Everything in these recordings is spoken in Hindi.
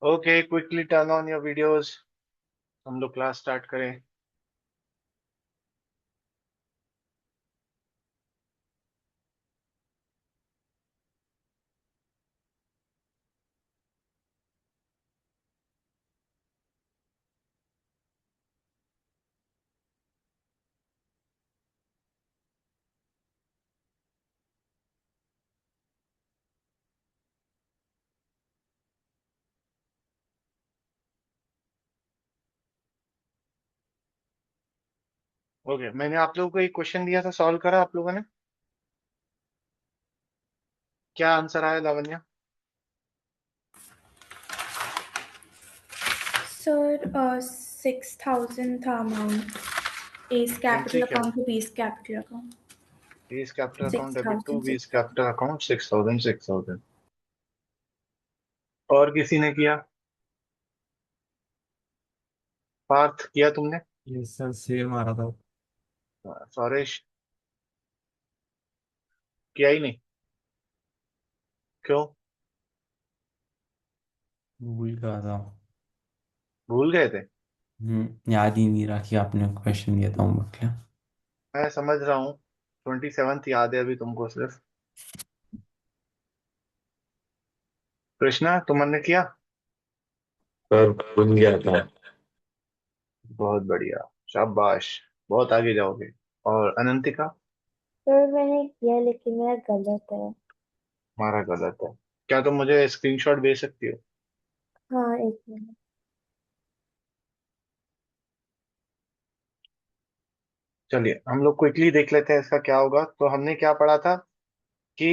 Okay, quickly turn on your videos. हम लोग क्लास स्टार्ट करें। ओके, मैंने आप लोगों को एक क्वेश्चन दिया था, सॉल्व करा आप लोगों ने? क्या आंसर आया लावण्या? सर 6,000 था अमाउंट। एस एंट्री कैपिटल क्या है? Account to B's capital account. B's capital account six debit to thousand B's six capital account 6,000 6,000। और किसी ने किया? पार्थ किया तुमने? ये सर सेम आ रहा था। सौरेश किया ही नहीं? क्यों? भूल गया था। भूल गए थे? याद ही नहीं रहा कि आपने क्वेश्चन दिया था होमवर्क के लिए। मैं समझ रहा हूँ। 27th याद है अभी तुमको सिर्फ। कृष्णा, तुमने किया? पर भूल गया था। बहुत बढ़िया, शाबाश। बहुत आगे जाओगे। और अनंतिका? सर मैंने किया लेकिन मेरा गलत है। हमारा गलत है? क्या तुम मुझे स्क्रीनशॉट भेज सकती हो? हाँ, एक मिनट। चलिए हम लोग क्विकली देख लेते हैं इसका क्या होगा। तो हमने क्या पढ़ा था कि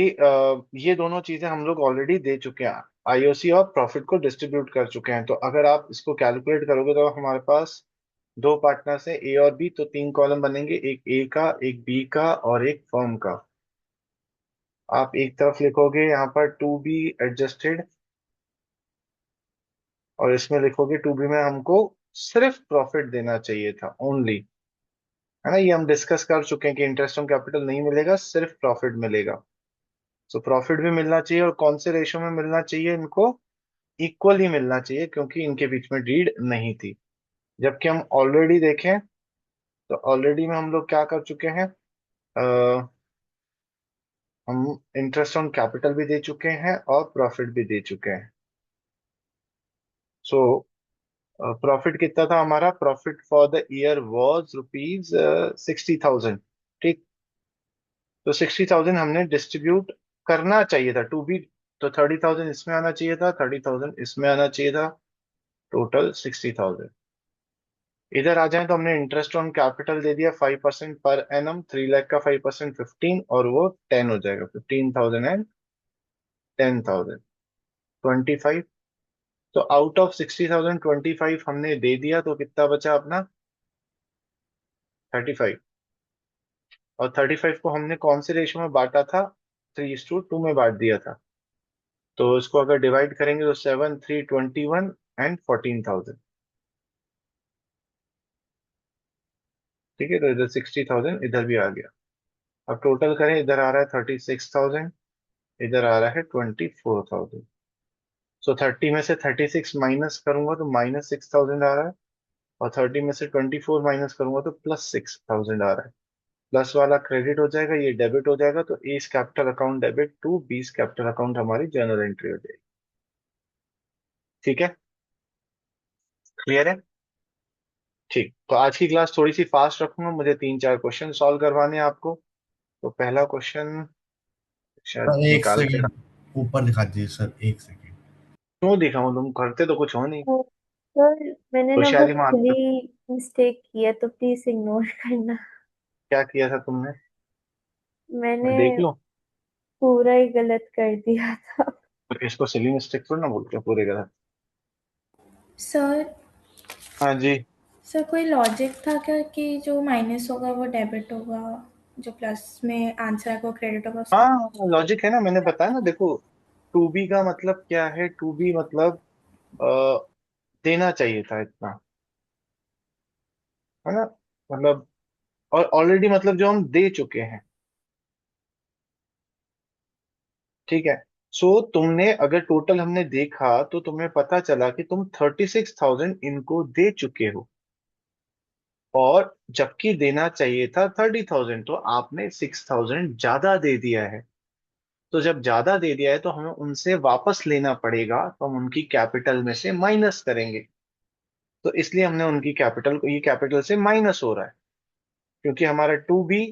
ये दोनों चीजें हम लोग ऑलरेडी दे चुके हैं। आईओसी और प्रॉफिट को डिस्ट्रीब्यूट कर चुके हैं। तो अगर आप इसको कैलकुलेट करोगे तो हमारे पास दो पार्टनर्स है, ए और बी। तो तीन कॉलम बनेंगे, एक ए का, एक बी का और एक फर्म का। आप एक तरफ लिखोगे यहाँ पर टू बी एडजस्टेड, और इसमें लिखोगे टू बी में हमको सिर्फ प्रॉफिट देना चाहिए था, ओनली। है ना, ये हम डिस्कस कर चुके हैं कि इंटरेस्ट ऑन कैपिटल नहीं मिलेगा, सिर्फ प्रॉफिट मिलेगा। सो प्रॉफिट भी मिलना चाहिए, और कौन से रेशो में मिलना चाहिए इनको? इक्वली मिलना चाहिए, क्योंकि इनके बीच में डीड नहीं थी। जबकि हम ऑलरेडी देखें तो ऑलरेडी में हम लोग क्या कर चुके हैं? हम इंटरेस्ट ऑन कैपिटल भी दे चुके हैं और प्रॉफिट भी दे चुके हैं। सो प्रॉफिट कितना था हमारा? Profit for the year was rupees 60,000। ठीक। तो 60,000 हमने डिस्ट्रीब्यूट करना चाहिए था टू बी। तो 30,000 इसमें आना चाहिए था, 30,000 इसमें आना चाहिए था, टोटल 60,000। इधर आ जाए तो हमने इंटरेस्ट ऑन कैपिटल दे दिया 5% पर एनम। 3 लाख का 5% 15, और वो 10 हो जाएगा। 15,000 एंड 10,000, 25। तो आउट ऑफ 60,000 25 हमने दे दिया, तो कितना बचा अपना? 35। और 35 को हमने कौन से रेशो में बांटा था? 3:2 में बांट दिया था। तो इसको अगर डिवाइड करेंगे तो 7 3 21 एंड 14,000। ठीक है, तो इधर 60,000 इधर भी आ गया। अब टोटल करें, इधर आ रहा है 36,000, इधर आ रहा है 24,000। सो 30 में से 36 माइनस करूंगा तो -6,000 आ रहा है, और 30 में से 24 माइनस करूंगा तो +6,000 आ रहा है। प्लस वाला क्रेडिट हो जाएगा, ये डेबिट हो जाएगा। तो A's capital account debit to B's capital account हमारी जर्नल एंट्री हो जाएगी। ठीक है, क्लियर है? ठीक। तो आज की क्लास थोड़ी सी फास्ट रखूंगा, मुझे 3 4 क्वेश्चन सॉल्व करवाने हैं आपको। तो पहला क्वेश्चन शायद सर एक निकाल के सेकंड ऊपर दिखा दीजिए सर, एक सेकंड। क्यों दिखाऊं? तुम करते तो कुछ हो नहीं। तो सर मैंने ना बहुत होशियारी मारते हो। सिली मिस्टेक की है तो प्लीज इग्नोर करना। क्या किया था तुमने? मैंने मैं देख लूं? पूरा ही गलत कर दिया था। तो इसको सिली मिस्टेक थोड़ी ना बोलते हो, पूरे गलत। सर हाँ जी। सर कोई लॉजिक था क्या कि जो माइनस होगा वो डेबिट होगा, जो प्लस में आंसर आएगा वो क्रेडिट होगा उसका? हाँ, लॉजिक है ना, मैंने बताया ना। देखो, टू बी का मतलब क्या है? टू बी मतलब अ, देना चाहिए था इतना। है ना, मतलब। और ऑलरेडी मतलब जो हम दे चुके हैं। ठीक है। सो तुमने अगर टोटल हमने देखा तो तुम्हें पता चला कि तुम 36,000 इनको दे चुके हो, और जबकि देना चाहिए था 30,000, तो आपने 6,000 ज्यादा दे दिया है। तो जब ज्यादा दे दिया है तो हमें उनसे वापस लेना पड़ेगा, तो हम उनकी कैपिटल में से माइनस करेंगे। तो इसलिए हमने उनकी कैपिटल को, ये कैपिटल से माइनस हो रहा है, क्योंकि हमारा टू बी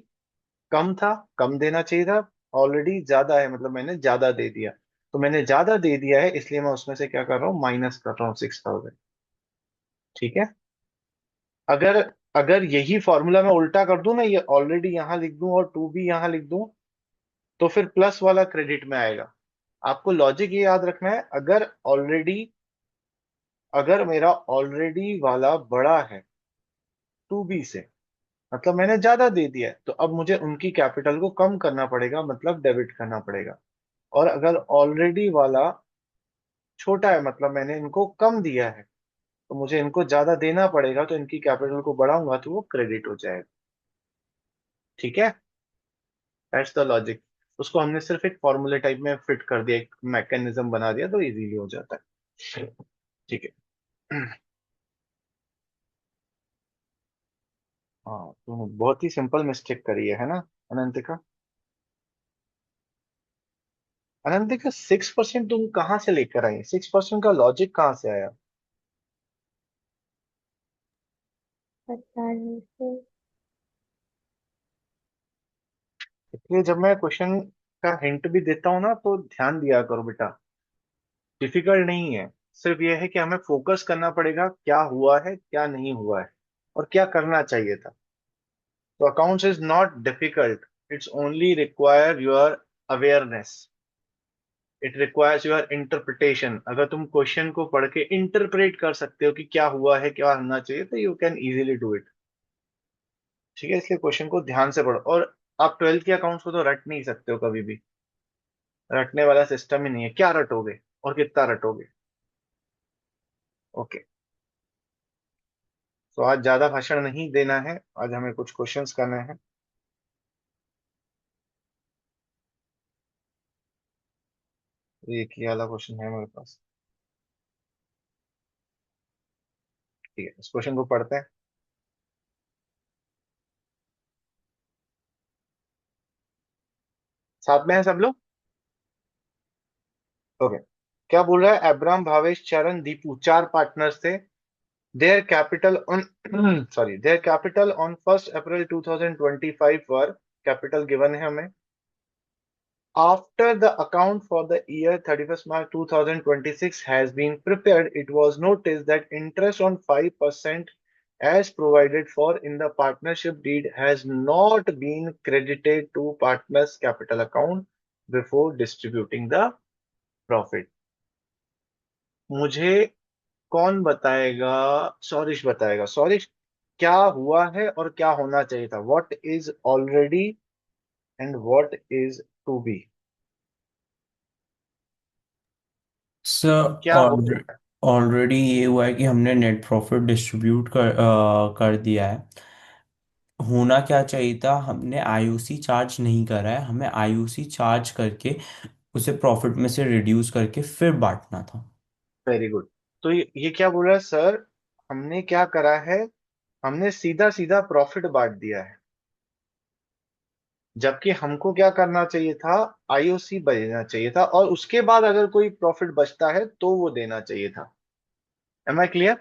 कम था, कम देना चाहिए था, ऑलरेडी ज्यादा है, मतलब मैंने ज्यादा दे दिया। तो मैंने ज्यादा दे दिया है, इसलिए मैं उसमें से क्या कर रहा हूँ, माइनस कर रहा हूँ 6,000। ठीक है। अगर अगर यही फॉर्मूला मैं उल्टा कर दूं ना, ये ऑलरेडी यहां लिख दूं और टू बी यहां लिख दूं, तो फिर प्लस वाला क्रेडिट में आएगा। आपको लॉजिक ये याद रखना है, अगर मेरा ऑलरेडी वाला बड़ा है टू बी से, मतलब मैंने ज्यादा दे दिया है, तो अब मुझे उनकी कैपिटल को कम करना पड़ेगा, मतलब डेबिट करना पड़ेगा। और अगर ऑलरेडी वाला छोटा है, मतलब मैंने इनको कम दिया है, तो मुझे इनको ज्यादा देना पड़ेगा, तो इनकी कैपिटल को बढ़ाऊंगा तो वो क्रेडिट हो जाएगा। ठीक है। That's the logic. उसको हमने सिर्फ एक फॉर्मूले टाइप में फिट कर दिया, एक मैकेनिज्म बना दिया, तो इजीली हो जाता है। ठीक है। हाँ, तुमने बहुत ही सिंपल मिस्टेक करी है ना अनंतिका? अनंतिका 6% तुम कहाँ से लेकर आई? 6% का लॉजिक कहाँ से आया? पता नहीं से। इसलिए जब मैं क्वेश्चन का हिंट भी देता हूँ ना, तो ध्यान दिया करो बेटा। डिफिकल्ट नहीं है, सिर्फ यह है कि हमें फोकस करना पड़ेगा, क्या हुआ है क्या नहीं हुआ है, और क्या करना चाहिए था। तो accounts is not difficult, it's only require your awareness, it requires your interpretation. अगर तुम क्वेश्चन को पढ़ के इंटरप्रेट कर सकते हो कि क्या हुआ है क्या होना चाहिए, तो you can easily do it. ठीक है, इसलिए क्वेश्चन को ध्यान से पढ़ो। और आप 12th के अकाउंट्स को तो रट नहीं सकते हो कभी भी, रटने वाला सिस्टम ही नहीं है। क्या रटोगे और कितना रटोगे? ओके। तो आज ज्यादा भाषण नहीं देना है, आज हमें कुछ क्वेश्चंस करने हैं। एक ही वाला क्वेश्चन है मेरे पास। ठीक है, इस क्वेश्चन को पढ़ते हैं। साथ में है सब लोग? ओके। क्या बोल रहा है? अब्राम, भावेश, चरण, दीपू, चार पार्टनर्स थे। Their capital on sorry, their capital on 1 April 2025 were, capital given है हमें। After the account for the year 31st March 2026 has been prepared, it was noticed that interest on 5% as provided for in the partnership deed has not been credited to partners capital account before distributing the profit. मुझे कौन बताएगा? सौरिश बताएगा। सौरिश, क्या हुआ है और क्या होना चाहिए था? What is already and what is to be? Sir क्या हो गया? ऑलरेडी ये हुआ है कि हमने नेट प्रॉफिट डिस्ट्रीब्यूट कर दिया है। होना क्या चाहिए था, हमने आईयूसी चार्ज नहीं करा है, हमें आईयूसी चार्ज करके उसे प्रॉफिट में से रिड्यूस करके फिर बांटना था। Very good. तो ये क्या बोल रहा है सर? हमने क्या करा है, हमने सीधा सीधा प्रॉफिट बांट दिया है, जबकि हमको क्या करना चाहिए था, आईओसी देना चाहिए था, और उसके बाद अगर कोई प्रॉफिट बचता है तो वो देना चाहिए था। Am I clear?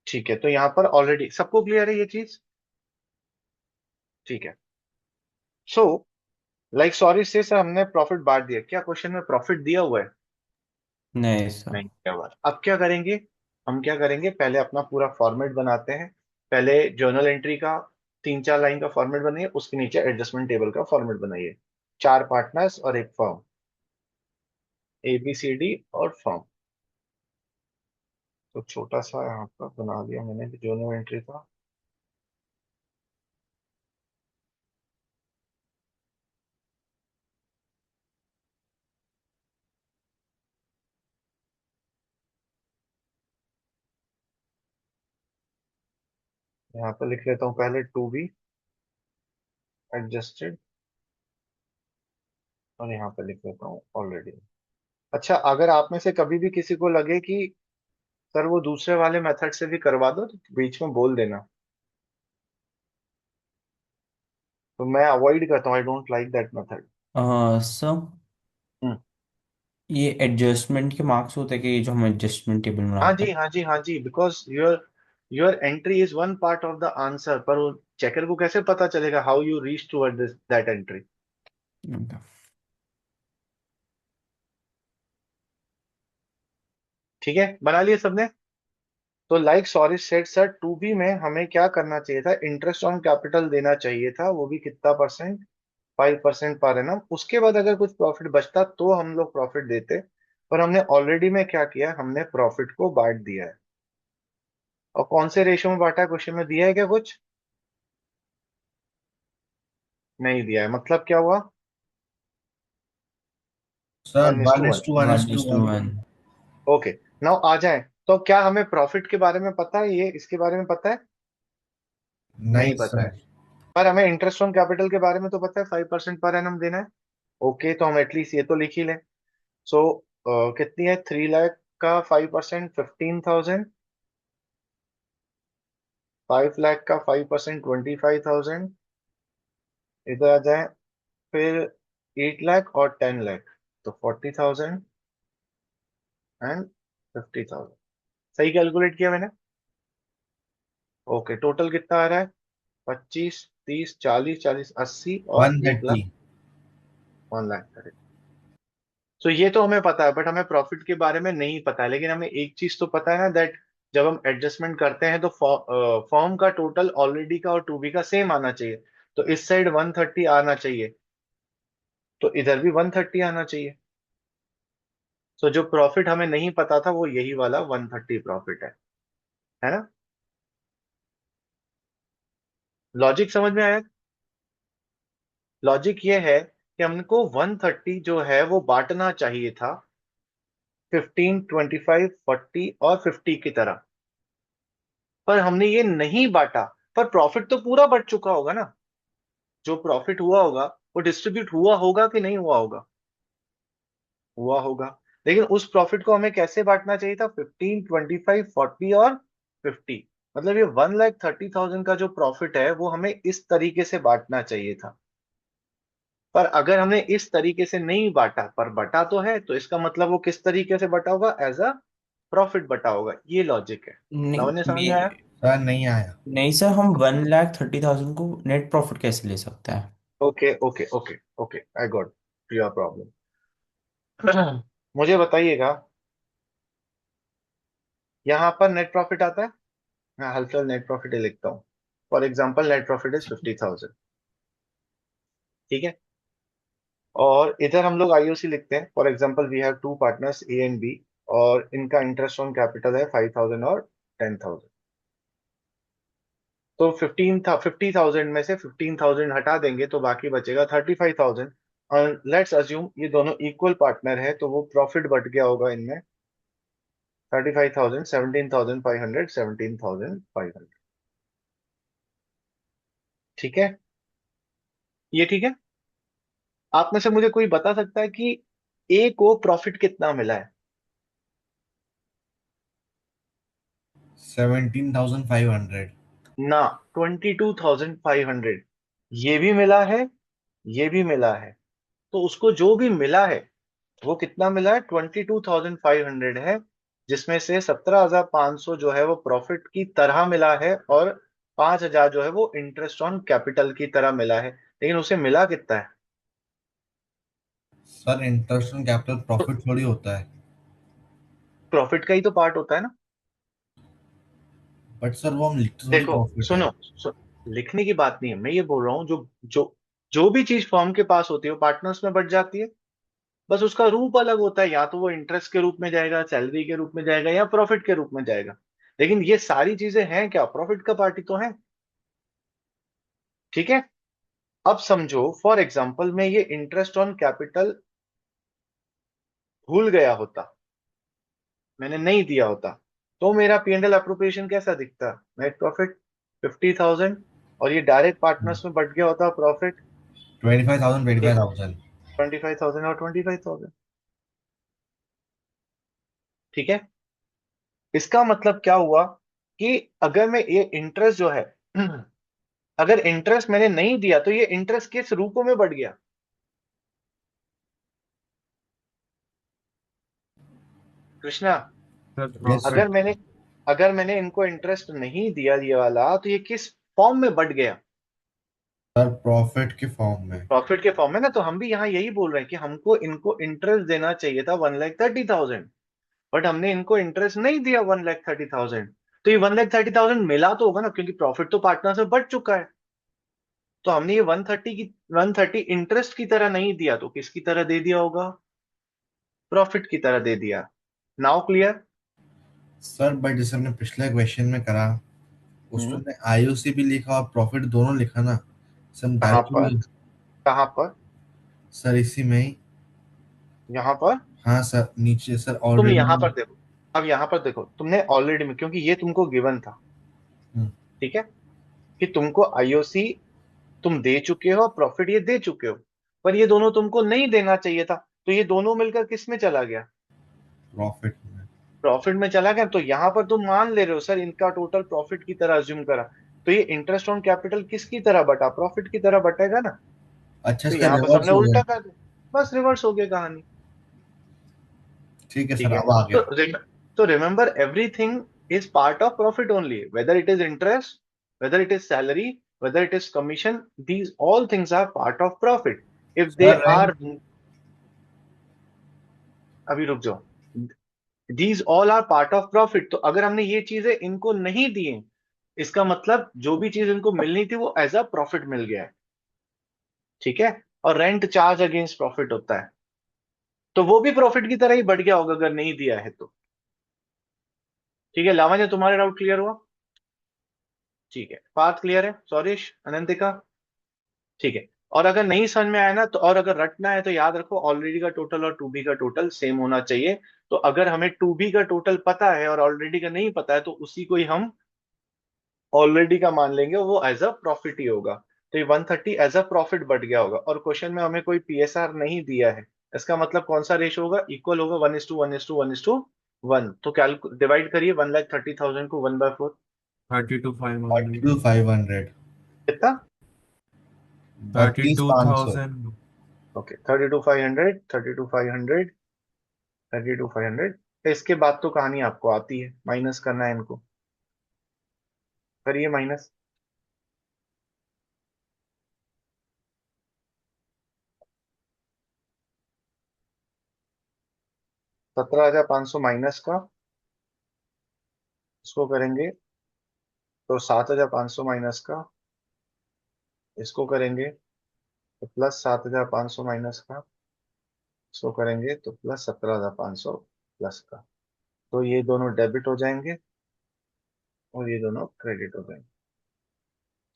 ठीक है, तो यहाँ पर ऑलरेडी सबको क्लियर है ये चीज? ठीक है। सो लाइक सॉरी से सर, हमने प्रॉफिट बांट दिया, क्या क्वेश्चन में प्रॉफिट दिया हुआ है? नहीं सर। नहीं क्या बात। अब क्या करेंगे? हम क्या करेंगे, पहले अपना पूरा फॉर्मेट बनाते हैं। पहले जर्नल एंट्री का 3-4 लाइन का फॉर्मेट बनाइए, उसके नीचे एडजस्टमेंट टेबल का फॉर्मेट बनाइए। चार पार्टनर्स और एक firm, A B C D और फर्म। तो छोटा सा यहाँ पर बना दिया मैंने जर्नल एंट्री का। यहाँ पर लिख लेता हूँ पहले टू बी एडजस्टेड और यहाँ पे लिख देता हूँ ऑलरेडी। अच्छा, अगर आप में से कभी भी किसी को लगे कि सर वो दूसरे वाले मेथड से भी करवा दो, तो बीच में बोल देना, तो मैं अवॉइड करता हूँ, I don't like that method. Sir ये एडजस्टमेंट के मार्क्स होते हैं कि ये जो हम एडजस्टमेंट टेबल हाँ बनाते जी, हाँ जी, हाँ जी, because your your entry is one part of the answer, पर वो चेकर को कैसे पता चलेगा how you reach toward this that entry? हैं। ठीक है, बना लिए सबने? तो like sorry said sir, two B में हमें क्या करना चाहिए था, इंटरेस्ट ऑन कैपिटल देना चाहिए था, वो भी कितना परसेंट, 5% पर एनम। उसके बाद अगर कुछ प्रॉफिट बचता तो हम लोग प्रॉफिट देते, पर हमने ऑलरेडी में क्या किया, हमने प्रॉफिट को बांट दिया है। और कौन से रेशियो में बांटा है, क्वेश्चन में दिया है क्या कुछ? नहीं दिया है, मतलब क्या हुआ? सर 1:1। 1:1। 1:1 ओके, नाउ आ जाए, तो क्या हमें प्रॉफिट के बारे में पता है, ये इसके बारे में पता है? नहीं नहीं पता है। सर। पर हमें इंटरेस्ट ऑन कैपिटल के बारे में तो पता है, 5% पर एनम देना है। ओके, तो हम एटलीस्ट ये तो लिख ही लें। सो कितनी है, 3 लाख का 5% 15,000, 5 लाख का 5% 25,000, इधर आ जाए, फिर 8 लाख और 10 लाख, तो 40,000 एंड 50,000। सही कैलकुलेट किया मैंने? ओके, टोटल कितना आ रहा है, 25, 30, 40, 40, 80 और 1 लाख, 130। 1 लाख। तो ये तो हमें पता है, बट हमें प्रॉफिट के बारे में नहीं पता है। लेकिन हमें एक चीज तो पता है ना, दैट जब हम एडजस्टमेंट करते हैं तो फॉर्म का टोटल ऑलरेडी का और टू बी का सेम आना चाहिए। तो इस साइड 130 आना चाहिए, तो इधर भी 130 आना चाहिए। तो जो प्रॉफिट हमें नहीं पता था वो यही वाला 130 प्रॉफिट है ना? लॉजिक समझ में आया? लॉजिक ये है कि हमको 130 जो है वो बांटना चाहिए था 15, 25, 40 और 50 की तरह, पर हमने ये नहीं बांटा। पर प्रॉफिट तो पूरा बट चुका होगा ना, जो प्रॉफिट हुआ होगा वो डिस्ट्रीब्यूट हुआ होगा कि नहीं हुआ होगा? हुआ होगा। लेकिन उस प्रॉफिट को हमें कैसे बांटना चाहिए था, 15, 25, 40 और 50। मतलब ये 1,30,000 का जो प्रॉफिट है वो हमें इस तरीके से बांटना चाहिए था। पर अगर हमने इस तरीके से नहीं बांटा, पर बटा तो है, तो इसका मतलब वो किस तरीके से बटा होगा, एज अ प्रॉफिट बटा होगा। ये लॉजिक है। नहीं लावण्य, समझ में आया? सर नहीं आया। नहीं सर, हम 1,30,000 को नेट प्रॉफिट कैसे ले सकते हैं? Okay, okay, okay, okay, I got your problem. मुझे बताइएगा, यहाँ पर नेट प्रॉफिट आता है, मैं हल्का नेट प्रॉफिट ही लिखता हूँ। For example net profit is 50,000, ठीक है। और इधर हम लोग आईओसी लिखते हैं, for example we have two partners A and B, और इनका इंटरेस्ट ऑन कैपिटल है 5,000 और 10,000। तो 50,000 में से 15,000 हटा देंगे तो बाकी बचेगा 35,000। और लेट्स अज्यूम ये दोनों इक्वल पार्टनर है, तो वो प्रॉफिट बढ़ गया होगा इनमें, 35,000, 17,500, 17,500। ठीक है, ये ठीक है। आप में से मुझे कोई बता सकता है कि ए को प्रॉफिट कितना मिला है? 17,500। ना, 22,500। ये भी मिला है, ये भी मिला है। तो उसको जो भी मिला है वो कितना मिला है, 22,500 है, जिसमें से 17,500 जो है वो प्रॉफिट की तरह मिला है, और 5,000 जो है वो इंटरेस्ट ऑन कैपिटल की तरह मिला है। लेकिन उसे मिला कितना है? सर इंटरेस्ट ऑन कैपिटल तो प्रॉफिट थोड़ी होता है। प्रॉफिट का ही तो पार्ट होता है ना। बट सर वो हम लिखते थोड़ी देखो, प्रॉफिट है। सुनो, लिखने की बात नहीं है, मैं ये बोल रहा हूँ, जो जो जो भी चीज फर्म के पास होती है वो पार्टनर्स में बट जाती है। बस उसका रूप अलग होता है, या तो वो इंटरेस्ट के रूप में जाएगा, सैलरी के रूप में जाएगा, या प्रॉफिट के रूप में जाएगा। लेकिन ये सारी चीजें हैं क्या, प्रॉफिट का पार्टी तो है। ठीक है। अब समझो, फॉर एग्जाम्पल मैं ये इंटरेस्ट ऑन कैपिटल भूल गया होता, मैंने नहीं दिया होता, तो मेरा P&L अप्रोप्रिएशन कैसा दिखता, नेट प्रॉफिट 50,000, और ये डायरेक्ट पार्टनर्स में बट गया होता प्रॉफिट। 25,000, 25,000। 25,000 और 25,000। ठीक है, इसका मतलब क्या हुआ कि अगर मैं ये इंटरेस्ट जो है अगर इंटरेस्ट मैंने नहीं दिया तो ये इंटरेस्ट किस रूपों में बढ़ गया? Krishna, yes sir. अगर मैंने अगर मैंने इनको इंटरेस्ट नहीं दिया ये वाला तो ये किस फॉर्म में बढ़ गया? सर प्रॉफिट के फॉर्म में। प्रॉफिट के फॉर्म में ना। तो हम भी यहाँ यही बोल रहे हैं कि हमको इनको इंटरेस्ट देना चाहिए था 1,30,000, बट हमने इनको इंटरेस्ट नहीं दिया 1,30,000। तो ये 1,30,000 मिला तो होगा ना, क्योंकि प्रॉफिट तो पार्टनर से बढ़ चुका है। तो हमने ये 130 इंटरेस्ट की तरह नहीं दिया तो किसकी तरह दे दिया होगा? प्रॉफिट की तरह दे दिया। Now clear? सर बट जैसे हमने पिछले क्वेश्चन में करा, उसमें हम्म। आईओसी भी लिखा और प्रॉफिट दोनों लिखा ना। सर हम कहाँ पर? डायरेक्टली। कहाँ पर? सर इसी में ही। यहाँ पर? हाँ सर, नीचे सर तुम ऑलरेडी। यहाँ पर देखो। अब यहाँ पर देखो, तुमने ऑलरेडी में, क्योंकि ये तुमको गिवन था, ठीक है, कि तुमको आईओसी तुम दे चुके हो, प्रॉफिट ये दे चुके हो, पर ये दोनों तुमको नहीं देना चाहिए था। तो ये दोनों मिलकर किस में चला गया? प्रॉफिट में। प्रॉफिट में चला गया। तो यहां पर तुम मान ले रहे हो सर इनका टोटल प्रॉफिट की तरह अज्यूम करा। तो ये इंटरेस्ट ऑन कैपिटल किसकी तरह बटा? प्रॉफिट की तरह बटेगा ना। अच्छा, तो इसका यहां पर रिवर्स सबने हो उल्टा गया। कर दिया, बस रिवर्स हो गया कहानी। ठीक है ठीक सर, है। अब आ तो गया। तो remember everything is part of profit only, whether it is interest, whether it is salary, whether it is commission, these all things are part of profit if they sir rent. Are. अभी रुक जाओ। These all are part of profit. तो अगर हमने ये चीजें इनको नहीं दिए, इसका मतलब जो भी चीज इनको मिलनी थी वो एज अ प्रॉफिट मिल गया है। ठीक है। और रेंट चार्ज अगेंस्ट प्रॉफिट होता है, तो वो भी प्रॉफिट की तरह ही बढ़ गया होगा अगर नहीं दिया है तो। ठीक है लावण्य, तुम्हारा डाउट क्लियर हुआ? ठीक है, बात क्लियर है? सौरेश, अनंतिका? ठीक है। और अगर नहीं समझ में आया ना तो, और अगर रटना है तो याद रखो ऑलरेडी का टोटल और टू बी का टोटल सेम होना चाहिए। तो अगर हमें टू बी का टोटल पता है और ऑलरेडी का नहीं पता है तो उसी को ही हम ऑलरेडी का मान लेंगे, वो एज अ प्रॉफिट ही होगा। तो ये 130 एज अ प्रॉफिट बढ़ गया होगा। और क्वेश्चन में हमें कोई पीएसआर नहीं दिया है, इसका मतलब कौन सा रेशो होगा? इक्वल होगा 1:1:1:1। तो कैलकु डिवाइड करिए 1,30,000 को 1/4। 32,500। 32,500। कितना? 32,500। 32,000। ओके, 32,500, 32,500, 32,500। इसके बाद तो कहानी आपको आती है, माइनस करना है इनको। करिए माइनस। 17,500 माइनस का, इसको करेंगे तो 7,500 माइनस का, इसको करेंगे तो प्लस 7,500 माइनस का, इसको करेंगे तो प्लस 17,500 प्लस का। तो ये दोनों डेबिट हो जाएंगे और ये दोनों क्रेडिट हो जाएंगे।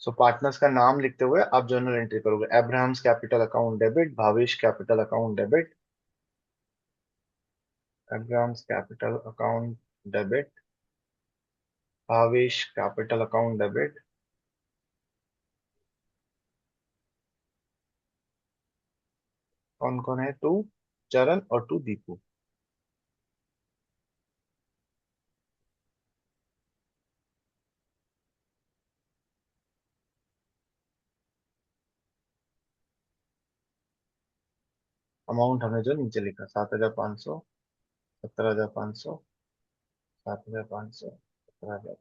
सो पार्टनर्स का नाम लिखते हुए आप जर्नल एंट्री करोगे, Abraham's capital account debit, Bhavesh capital account debit, Abraham's capital account debit, Bhavesh capital account debit. कौन कौन है? टू चरण और टू दीपू। अमाउंट हमने जो नीचे लिखा 7,500, 17,500, 7,500, 17,000।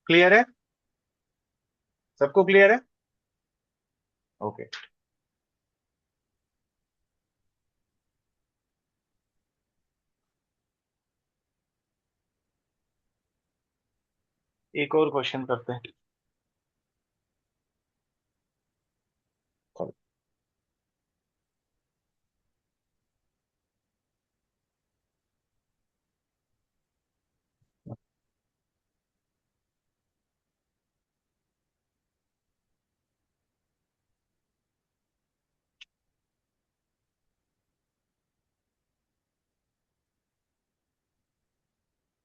क्लियर है? सबको क्लियर है? ओके। एक और क्वेश्चन करते हैं।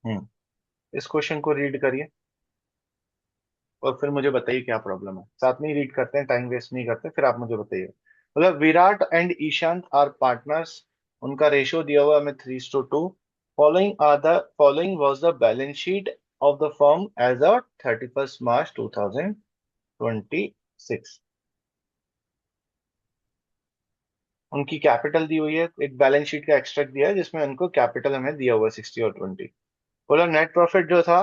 इस क्वेश्चन को रीड करिए और फिर मुझे बताइए क्या प्रॉब्लम है। साथ में ही रीड करते हैं, टाइम वेस्ट नहीं करते, फिर आप मुझे बताइए। मतलब Virat and Ishant are partners, उनका रेशियो दिया हुआ हमें 3:2। Following was the balance sheet of the firm as a 31 March 2026। उनकी कैपिटल दी हुई है, एक बैलेंस शीट का एक्सट्रैक्ट दिया है जिसमें उनको कैपिटल हमें दिया हुआ है 60 और 20। बोला नेट प्रॉफिट जो था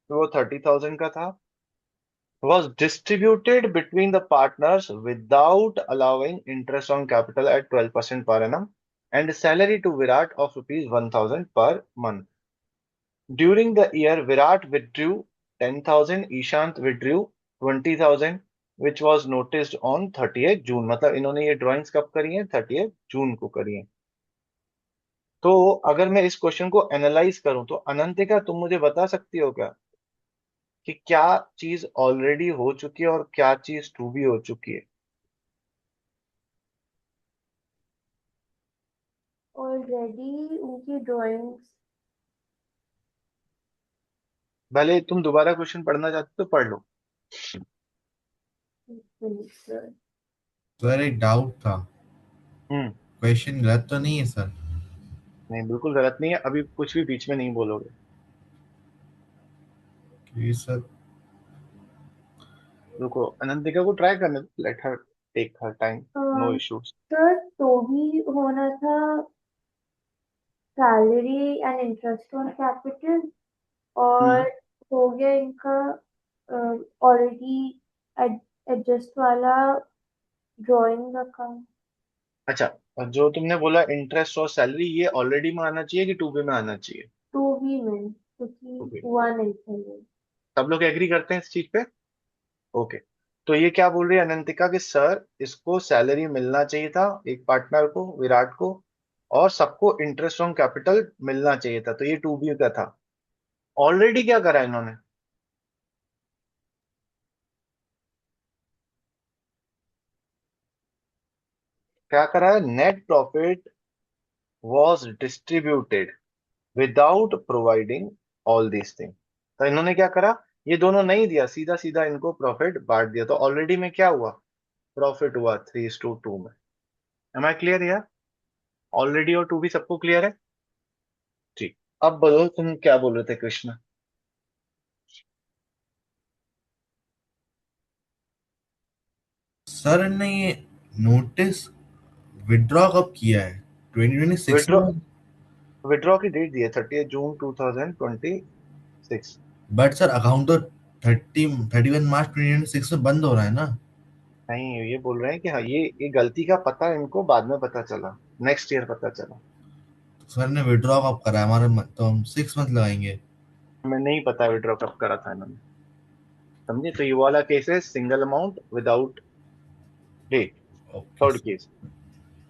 वो 30,000 का था, was distributed between the partners without allowing interest on capital at 12% per annum and salary to Virat of rupees 1,000 per month. During the year, Virat withdrew 10,000, Ishant withdrew 20,000, which was noticed on 30th June. मतलब इन्होंने ये ड्राइंग्स कब करी हैं? 30th जून को करी हैं। तो अगर मैं इस क्वेश्चन को एनालाइज करूं तो अनंतिका तुम मुझे बता सकती हो क्या कि क्या चीज ऑलरेडी हो चुकी है और क्या चीज टू बी हो चुकी है? ऑलरेडी उनकी ड्राइंग्स। भले तुम दोबारा क्वेश्चन पढ़ना चाहते हो तो पढ़ लो। सर सर एक डाउट था, हम्म। क्वेश्चन गलत तो नहीं है सर? नहीं, बिल्कुल गलत नहीं है, अभी कुछ भी बीच में नहीं बोलोगे। क्योंकि सर रुको, अनंतिका को ट्राई करने दो, let her take her time, no issues. Sir तो भी होना था salary and interest on capital, और हम्म। हो गया इनका ऑलरेडी एडजस्ट वाला ड्राइंग अकाउंट। अच्छा, और जो तुमने बोला इंटरेस्ट और सैलरी, ये ऑलरेडी में आना चाहिए कि टू बी में आना चाहिए? टू भी में, टू क्योंकि बी। हुआ नहीं था ये। सब लोग एग्री करते हैं इस चीज पे? ओके। तो ये क्या बोल रही है अनंतिका कि सर इसको सैलरी मिलना चाहिए था, एक पार्टनर को, विराट को, और सबको इंटरेस्ट ऑन कैपिटल मिलना चाहिए था, तो ये टू बी का था। ऑलरेडी क्या करा इन्होंने? क्या करा है? Net profit was distributed without providing all these thing. तो इन्होंने क्या करा? ये दोनों नहीं दिया, सीधा सीधा इनको प्रॉफिट बांट दिया। तो ऑलरेडी में क्या हुआ? प्रॉफिट हुआ 3:2 में। एम आई क्लियर यार? ऑलरेडी और टू भी सबको क्लियर है? ठीक। अब बोलो तुम क्या बोल रहे थे कृष्ण? सर ने ये नोटिस विड्रॉ कब किया है? 2026 विड्रॉ में। विड्रॉ की डेट दी है 30th June 2026। But sir account तो 31 मार्च 2026 में बंद हो रहा है ना? नहीं, ये बोल रहे हैं कि हाँ, ये गलती का पता इनको बाद में पता चला, नेक्स्ट ईयर पता चला। तो सर ने विड्रॉ कब करा है हमारे तो हम 6 मंथ लगाएंगे। हमें नहीं पता विड्रॉ कब करा था इन्होंने, समझे? तो ये वाला केस है single amount without date. Okay third sir. Case.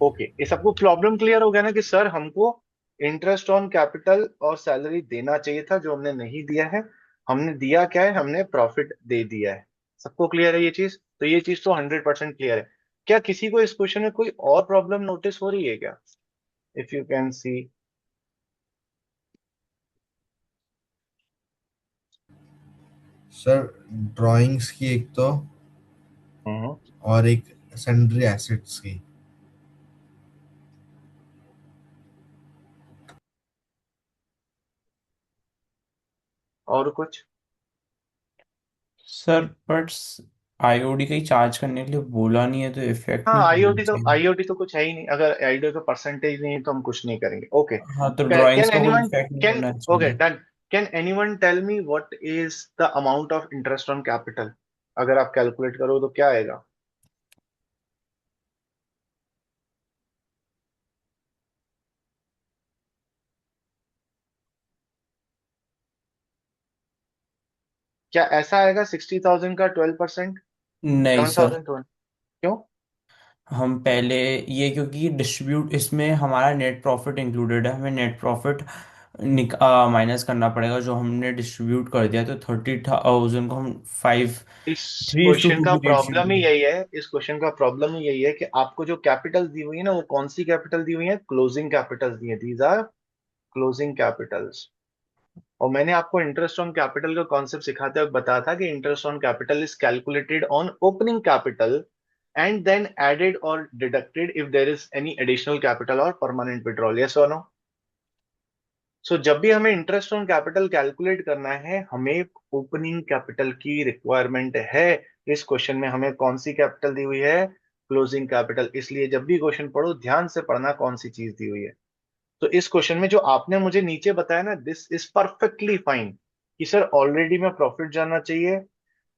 Okay, ये सबको प्रॉब्लम क्लियर हो गया ना कि सर हमको इंटरेस्ट ऑन कैपिटल और सैलरी देना चाहिए था, जो हमने नहीं दिया है। हमने दिया क्या है? हमने प्रॉफिट दे दिया है। सबको क्लियर है ये चीज? तो ये चीज तो 100% क्लियर है। क्या किसी को इस क्वेश्चन में कोई और प्रॉब्लम नोटिस हो रही है क्या? If you can see. Sir drawings की एक तो, हम्म। और एक सन्ड्री एसेट्स की। और कुछ? सर बट आईओडी का ही चार्ज करने के लिए बोला नहीं है, तो इफेक्ट हाँ, नहीं होना चाहिए। आईओटी तो कुछ है ही नहीं। अगर आईओटी का परसेंटेज नहीं है तो हम कुछ नहीं करेंगे। ओके। हाँ, तो कैन ड्राइंग्स का कोई एनीवन इफेक्ट नहीं कैन होना ओके चाहिए। Done. Can anyone tell me what is the amount of interest on capital? अगर आप कैलकुलेट करो तो क्या आएगा? क्या ऐसा आएगा 60,000 का 12%? नहीं सेवन सर, थाउजेंड क्यों? हम पहले ये, क्योंकि डिस्ट्रीब्यूट इसमें हमारा नेट प्रॉफिट इंक्लूडेड है, हमें नेट प्रॉफिट माइनस करना पड़ेगा जो हमने डिस्ट्रीब्यूट कर दिया। तो 30,000 को हम five is three is two question two का की रेशियो प्रॉब्लम ही में। यही है, इस क्वेश्चन का प्रॉब्लम ही यही है कि आपको जो कैपिटल दी हुई है ना, वो कौन सी कैपिटल दी हुई है? क्लोजिंग कैपिटल दी है। These are closing capitals. और मैंने आपको इंटरेस्ट ऑन कैपिटल का कॉन्सेप्ट सिखाते वक्त बताया था कि interest on capital is calculated on opening capital and then added और deducted if there is any additional capital और परमानेंट विड्रॉल। यस और नो? सो जब भी हमें इंटरेस्ट ऑन कैपिटल कैलकुलेट करना है, हमें ओपनिंग कैपिटल की रिक्वायरमेंट है। इस क्वेश्चन में हमें कौन सी कैपिटल दी हुई है? Closing capital. इसलिए जब भी क्वेश्चन पढ़ो ध्यान से पढ़ना कौन सी चीज दी हुई है। तो इस क्वेश्चन में जो आपने मुझे नीचे बताया ना, दिस इज परफेक्टली फाइन कि सर ऑलरेडी में प्रॉफिट जाना चाहिए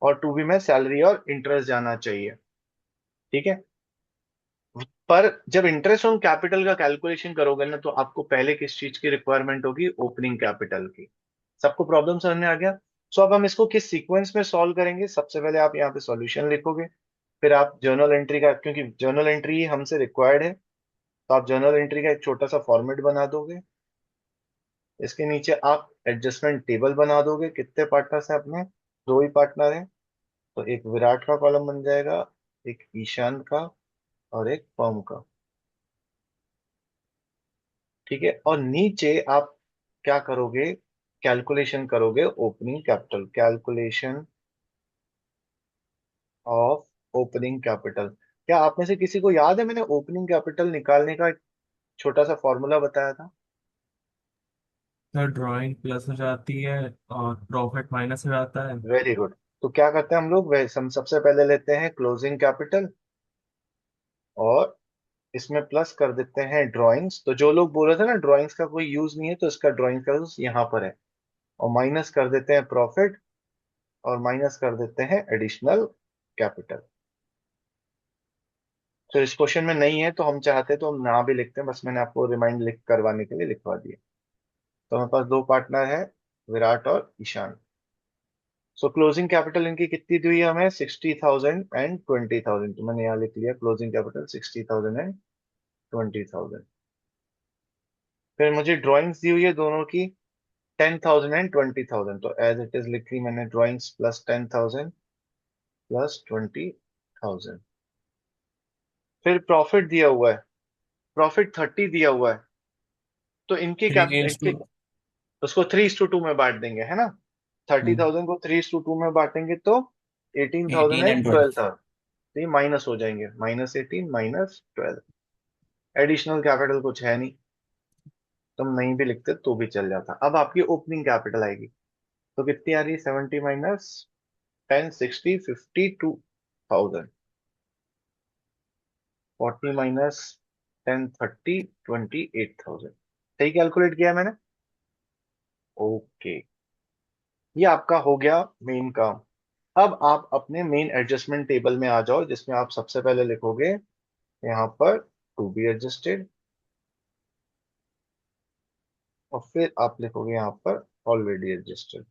और टू बी में सैलरी और इंटरेस्ट जाना चाहिए। ठीक है, पर जब इंटरेस्ट ऑन कैपिटल का कैलकुलेशन करोगे ना, तो आपको पहले किस चीज की रिक्वायरमेंट होगी? ओपनिंग कैपिटल की। सबको प्रॉब्लम समझ में आ गया? सो अब हम इसको किस सीक्वेंस में सॉल्व करेंगे? सबसे पहले आप यहाँ पे सॉल्यूशन लिखोगे, फिर आप जर्नल एंट्री का, क्योंकि जर्नल एंट्री ही हमसे रिक्वायर्ड है, तो आप जर्नल एंट्री का एक छोटा सा फॉर्मेट बना दोगे। इसके नीचे आप एडजस्टमेंट टेबल बना दोगे। कितने पार्टनर्स हैं अपने? दो ही पार्टनर हैं, तो एक विराट का कॉलम बन जाएगा, एक ईशान का और एक फर्म का। ठीक है, और नीचे आप क्या करोगे? कैलकुलेशन करोगे opening capital, calculation of opening capital. क्या आप में से किसी को याद है मैंने ओपनिंग कैपिटल निकालने का एक छोटा सा फॉर्मूला बताया था? सर ड्राइंग प्लस हो जाती है और प्रॉफिट माइनस हो जाता है। Very good. तो क्या करते हैं हम लोग? हम सबसे पहले लेते हैं क्लोजिंग कैपिटल और इसमें प्लस कर देते हैं ड्राइंग्स। तो जो लोग बोल रहे थे ना ड्राइंग्स का कोई यूज नहीं है, तो इसका ड्राइंग का यूज यहाँ पर है। और माइनस कर देते हैं प्रॉफिट और माइनस कर देते हैं एडिशनल कैपिटल। तो इस क्वेश्चन में नहीं है, तो हम चाहते तो हम ना भी लिखते हैं, बस मैंने आपको रिमाइंड लिख करवाने के लिए लिखवा दिया। तो हमारे पास दो पार्टनर है, विराट और ईशान। सो क्लोजिंग कैपिटल इनकी कितनी दी हुई है हमें? 60,000 एंड 20,000। तो मैंने यहाँ लिख लिया क्लोजिंग कैपिटल 60,000 एंड 20,000। फिर मुझे ड्राइंग्स दी हुई है दोनों की 10,000 एंड 20,000। तो एज इट इज लिख ली मैंने, ड्राइंग्स प्लस 10,000 प्लस 20,000। फिर प्रॉफिट दिया हुआ है, प्रॉफिट 30 दिया हुआ है। तो इनके थ्री कैप इज टू इनके उसको 3:2 में बांट देंगे, है ना? 30,000 को 3:2 में बांटेंगे तो 18,000 18 एंड एंड 12। 12,000। तो ये माइनस हो जाएंगे, -18 -12। एडिशनल कैपिटल कुछ है नहीं, तुम नहीं भी लिखते तो भी चल जाता। अब आपकी ओपनिंग कैपिटल आएगी, तो कितनी आ रही है? 70 -10 60 52,000। 40 -10 30 28,000। सही कैलकुलेट किया है मैंने? ओके, ये आपका हो गया मेन काम। अब आप अपने मेन एडजस्टमेंट टेबल में आ जाओ, जिसमें आप सबसे पहले लिखोगे यहाँ पर टू बी एडजस्टेड, और फिर आप लिखोगे यहाँ पर ऑलरेडी एडजस्टेड।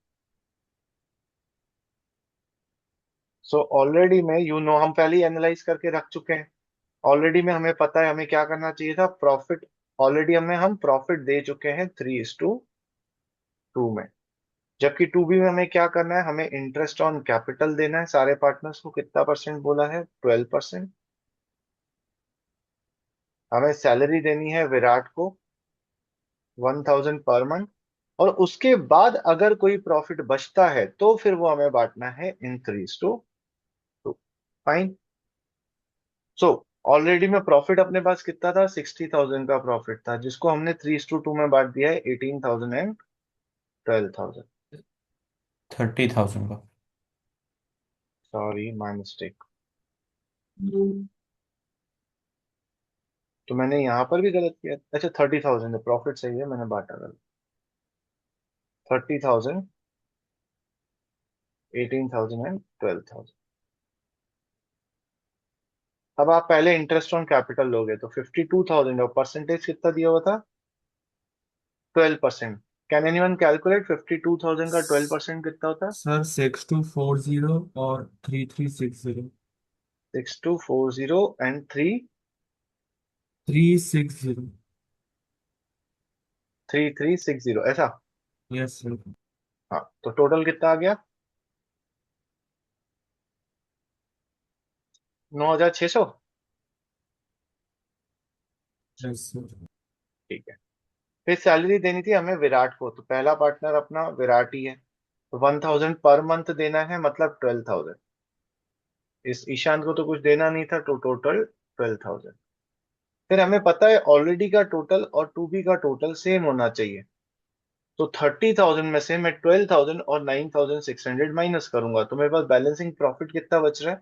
सो ऑलरेडी में हम पहले ही एनालाइज करके रख चुके हैं। ऑलरेडी में हमें पता है हमें क्या करना चाहिए था। प्रॉफिट ऑलरेडी हम प्रॉफिट दे चुके हैं 3:2 में। जबकि टू बी में हमें क्या करना है? हमें इंटरेस्ट ऑन कैपिटल देना है सारे पार्टनर्स को। कितना परसेंट बोला है? 12%। हमें सैलरी देनी है विराट को 1,000 पर मंथ, और उसके बाद अगर कोई प्रॉफिट बचता है तो फिर वो हमें बांटना है इन 3:2। फाइन। सो ऑलरेडी में प्रॉफिट अपने पास कितना था? 60,000 का प्रॉफिट था, जिसको हमने 3:2 में बांट दिया है 18,000 एंड 12,000। 30,000 का। Sorry, my mistake. तो मैंने यहाँ पर भी गलत किया। अच्छा, 30,000 है, प्रॉफिट सही है, मैंने बांटा गलत। 30,000, 18,000 एंड 12,000। अब आप पहले इंटरेस्ट ऑन कैपिटल लोगे तो 52,000 और परसेंटेज कितना दिया हुआ था? 12%। कैन एनीवन कैलकुलेट 52,000 का 12% कितना होता है? सर 6240 और 3360। 6240 एंड 360। 3360, ऐसा? Yes sir. हाँ, तो टोटल कितना आ गया? 9,600। Yes sir. ठीक है, फिर सैलरी देनी थी हमें विराट को, तो पहला पार्टनर अपना विराट ही है, तो 1000 पर मंथ देना है, मतलब 12,000। इस ईशांत को तो कुछ देना नहीं था, तो टोटल 12,000। फिर हमें पता है ऑलरेडी का टोटल और टू बी का टोटल सेम होना चाहिए, तो 30,000 में से मैं 12,000 और 9,600 माइनस करूंगा, तो मेरे पास बैलेंसिंग प्रॉफिट कितना बच रहा है?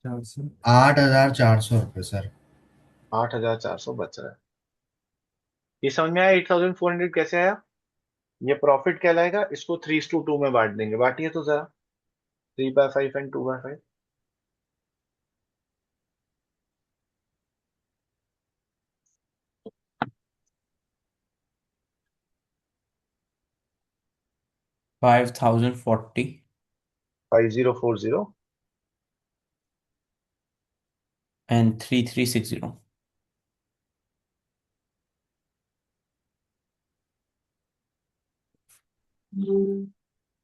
400। 8,400 रुपये सर। 8,400 बच रहा है। ये समझ में आया 8,400 कैसे आया? ये प्रॉफिट कहलाएगा, इसको 3:2 में बांट देंगे, बांटिए तो जरा, 3/5 एंड 2/5। 5,040 5040 and 3,360.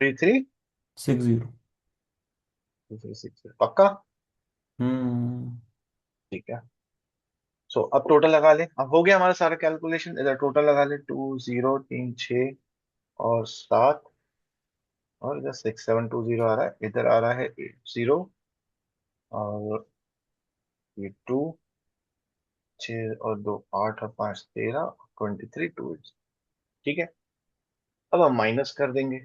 33 60। 360 पक्का? हम्म। ठीक है। सो अब टोटल लगा ले, अब हो गया हमारा सारा कैलकुलेशन, इधर टोटल लगा ले, 2, 0, 3, 6 और 7, और इधर 6, 7, 2, 0 आ रहा है, इधर आ रहा है 8, 0, और ये 2, 6 और 2, 8 और 5, 13, 23, 2। ठीक है, अब हम माइनस कर देंगे।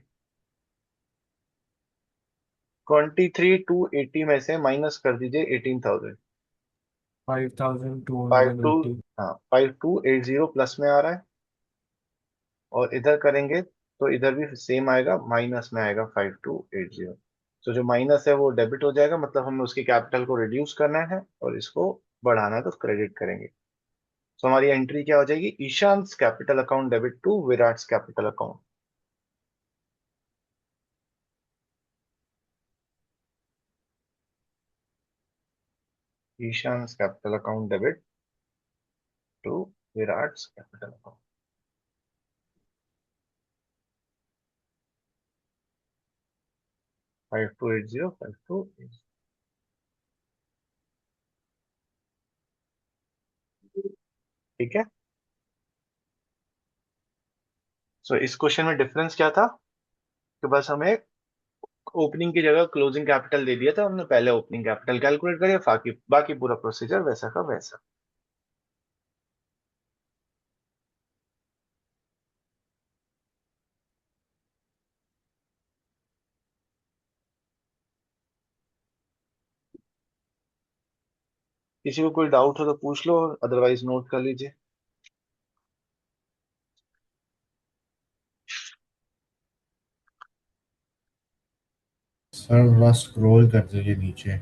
23,280 में से माइनस कर दीजिए 18,000। Five two 5280। हाँ, 5280 प्लस में आ रहा है, और इधर करेंगे तो इधर भी सेम आएगा, माइनस में आएगा 5280। तो जो माइनस है वो डेबिट हो जाएगा, मतलब हमें उसकी कैपिटल को रिड्यूस करना है और इसको बढ़ाना है, तो क्रेडिट करेंगे। तो हमारी एंट्री क्या हो जाएगी? Ishant capital account debit to Virat capital account. Ishant capital account debit to Virat capital account. 5280, 5280। ठीक है। सो इस क्वेश्चन में डिफरेंस क्या था, कि बस हमें ओपनिंग की जगह क्लोजिंग कैपिटल दे दिया था, हमने पहले ओपनिंग कैपिटल कैलकुलेट करिए, बाकी बाकी पूरा प्रोसीजर वैसा का वैसा। किसी को कोई डाउट हो तो पूछ लो, अदरवाइज नोट कर लीजिए। सर थोड़ा स्क्रॉल कर दीजिए नीचे।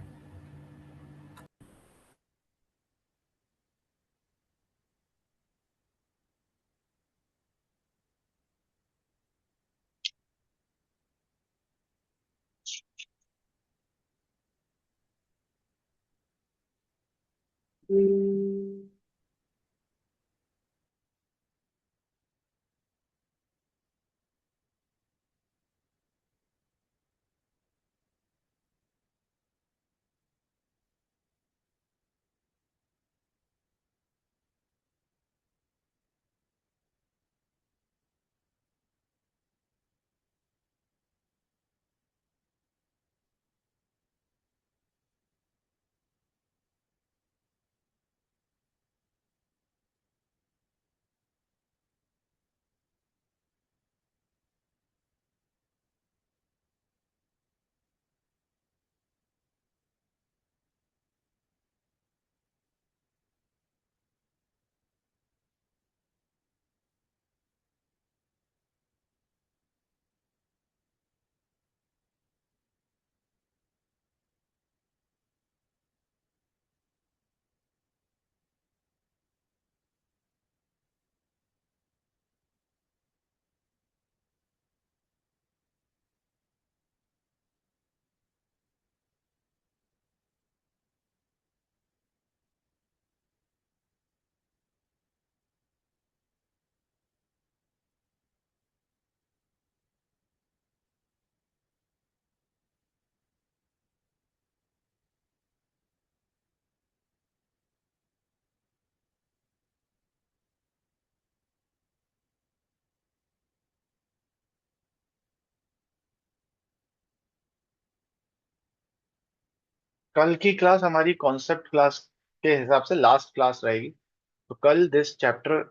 कल की क्लास हमारी कॉन्सेप्ट क्लास के हिसाब से लास्ट क्लास रहेगी। तो कल this chapter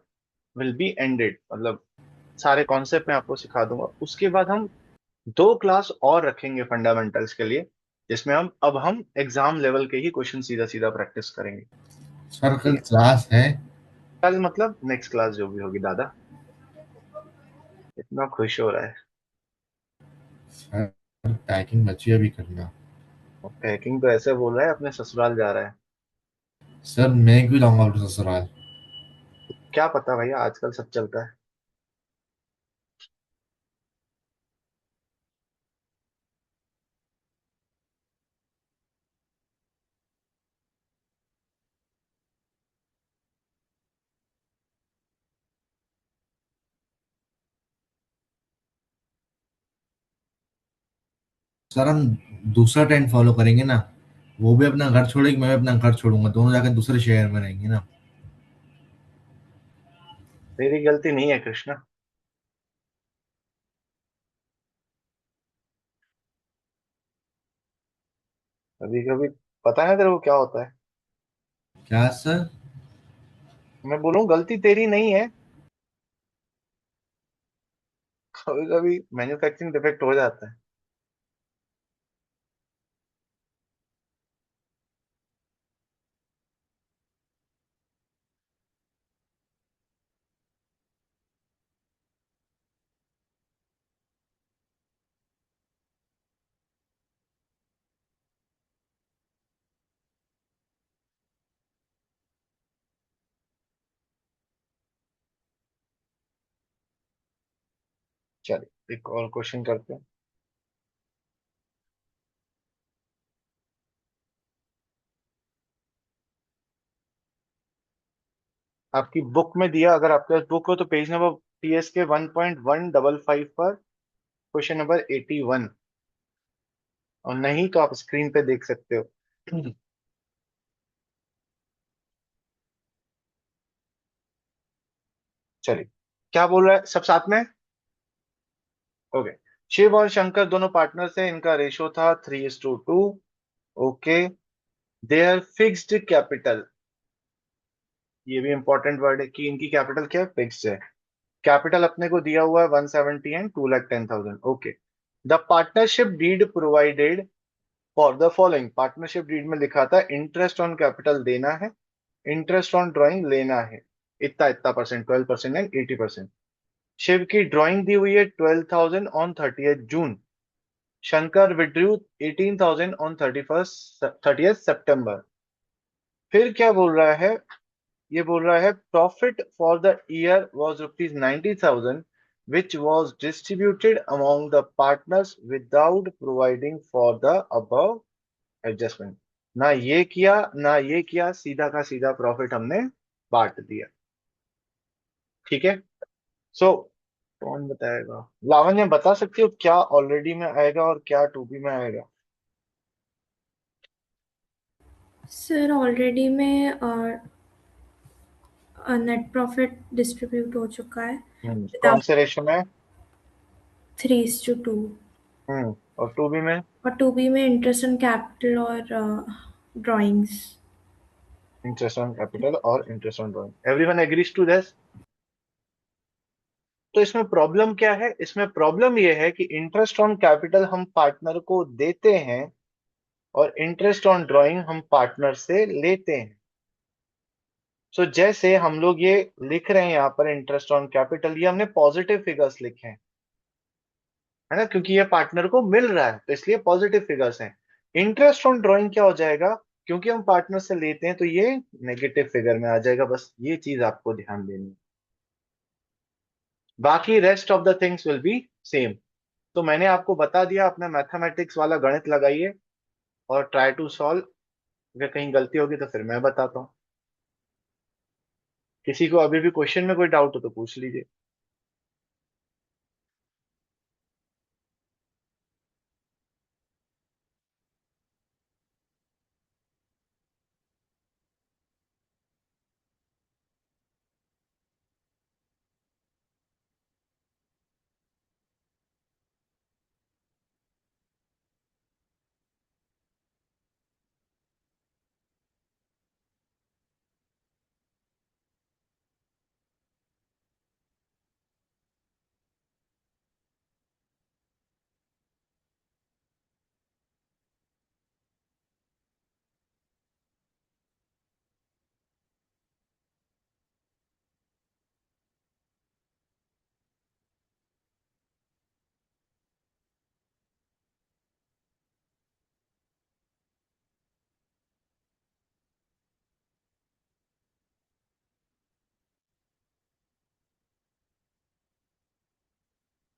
will B ended, मतलब सारे कॉन्सेप्ट मैं आपको सिखा दूंगा। उसके बाद हम 2 क्लास और रखेंगे फंडामेंटल्स के लिए, जिसमें हम एग्जाम लेवल के ही क्वेश्चन सीधा सीधा प्रैक्टिस करेंगे। सर ठीक कल है, क्लास है? कल मतलब नेक्स्ट क्लास जो भी होगी दादा। इतना खुश हो रहा है। सर पैकिंग बची है अभी करना। पैकिंग तो ऐसे बोल रहा है अपने ससुराल जा रहा है। सर मैं क्यों जाऊंगा अपने ससुराल? क्या पता भैया, आजकल सब चलता है। सर हम दूसरा ट्रेंड फॉलो करेंगे ना, वो भी अपना घर छोड़ेगी, मैं भी अपना घर छोड़ूंगा, दोनों जाकर दूसरे शहर में रहेंगे ना। मेरी गलती नहीं है कृष्णा। कभी कभी पता है तेरे को क्या होता है। क्या सर? मैं बोलूँ गलती तेरी नहीं है। कभी कभी मैन्युफैक्चरिंग डिफेक्ट हो जाता है। चलिए एक और क्वेश्चन करते हैं। आपकी बुक में दिया, अगर आपके पास बुक हो तो पेज नंबर PS के 1.155 पर क्वेश्चन नंबर 81, और नहीं तो आप स्क्रीन पे देख सकते हो। चलिए, क्या बोल रहा है सब साथ में। ओके। शिव और शंकर दोनों पार्टनर्स हैं, इनका रेशो था 3:2। ओके। देयर फिक्स्ड कैपिटल, ये भी इंपॉर्टेंट वर्ड है कि इनकी कैपिटल क्या है, फिक्स्ड है। कैपिटल अपने को दिया हुआ है 170 and 2,10,000। Okay. The partnership deed provided for the following, partnership deed में लिखा था इंटरेस्ट ऑन कैपिटल देना है, इंटरेस्ट ऑन ड्राइंग लेना है, इतना इतना परसेंट, 12% एंड 80%। शिव की ड्राइंग दी हुई है 12,000 on 30th June. Shankar withdrew 18,000 on 30th September। फिर क्या बोल रहा है, ये बोल रहा है profit for the year was ₹90,000 which was distributed among the partners without providing for the above adjustment. ना ये किया ना ये किया, सीधा का सीधा प्रॉफिट हमने बांट दिया। ठीक है। सो कौन बताएगा, लावण्य बता सकती हो क्या ऑलरेडी में आएगा और क्या टू बी में आएगा। सर ऑलरेडी में नेट प्रॉफिट डिस्ट्रीब्यूट हो चुका है कौन विदाउट से रेशो में। 3:2। और टू बी में और 2B में इंटरेस्ट ऑन कैपिटल और ड्राइंग्स। इंटरेस्ट ऑन कैपिटल और interest on drawing. Everyone agrees to this. तो इसमें प्रॉब्लम क्या है, इसमें प्रॉब्लम यह है कि इंटरेस्ट ऑन कैपिटल हम पार्टनर को देते हैं और इंटरेस्ट ऑन ड्राइंग हम पार्टनर से लेते हैं। सो जैसे हम लोग ये लिख रहे हैं यहाँ पर इंटरेस्ट ऑन कैपिटल, ये हमने पॉजिटिव फिगर्स लिखे हैं, है ना, क्योंकि ये पार्टनर को मिल रहा है तो इसलिए पॉजिटिव फिगर्स हैं। इंटरेस्ट ऑन ड्राइंग क्या हो जाएगा, क्योंकि हम पार्टनर से लेते हैं तो ये नेगेटिव फिगर में आ जाएगा। बस ये चीज आपको ध्यान देनी है, बाकी rest of the things will be same. तो मैंने आपको बता दिया, अपना मैथमेटिक्स वाला गणित लगाइए और ट्राई टू सॉल्व। अगर कहीं गलती होगी तो फिर मैं बताता हूँ। किसी को अभी भी क्वेश्चन में कोई डाउट हो तो पूछ लीजिए।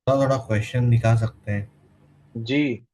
थोड़ा थोड़ा क्वेश्चन दिखा सकते हैं। जी।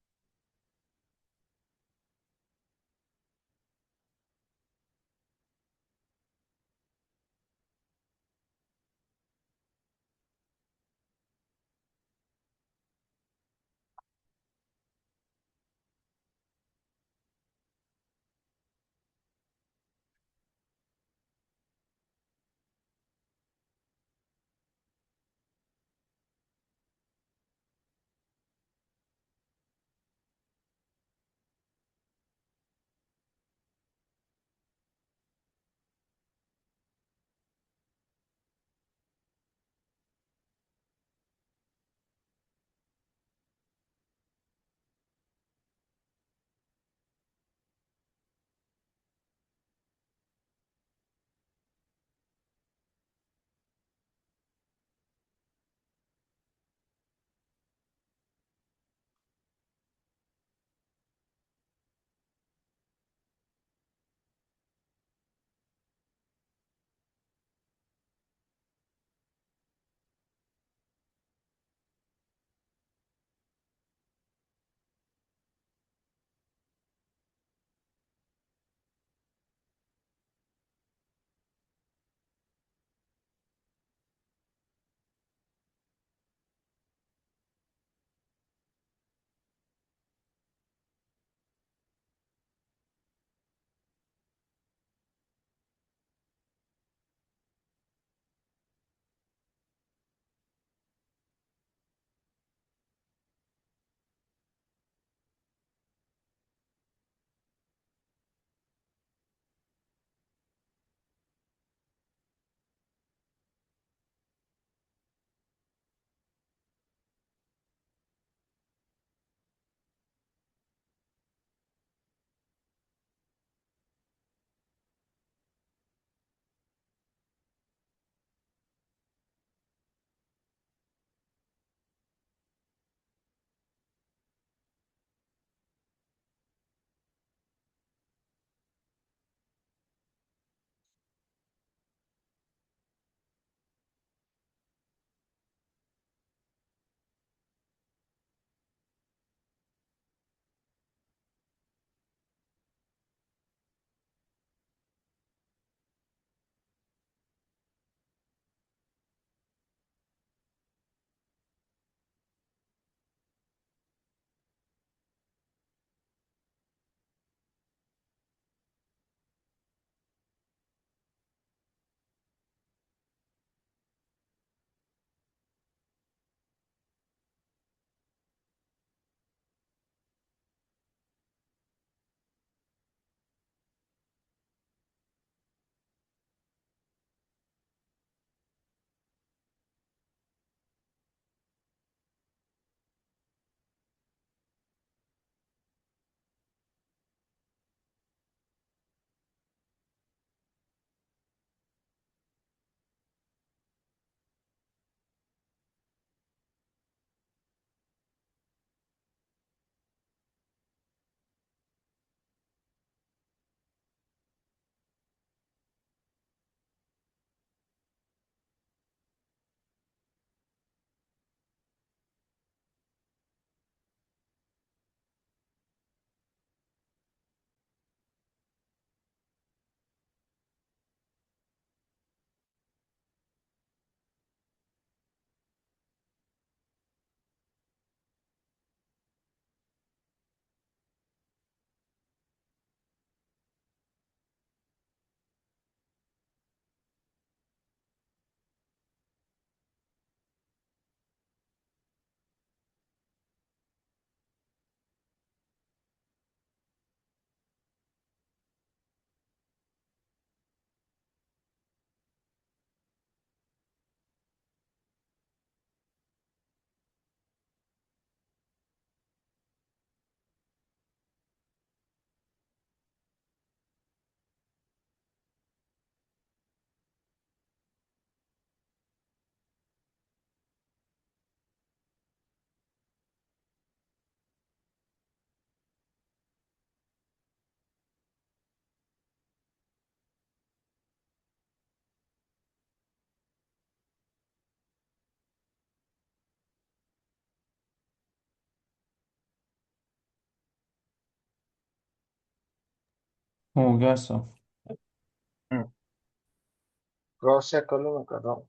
हो गया सब। क्रॉस चेक कर लो, मैं कर रहा हूँ।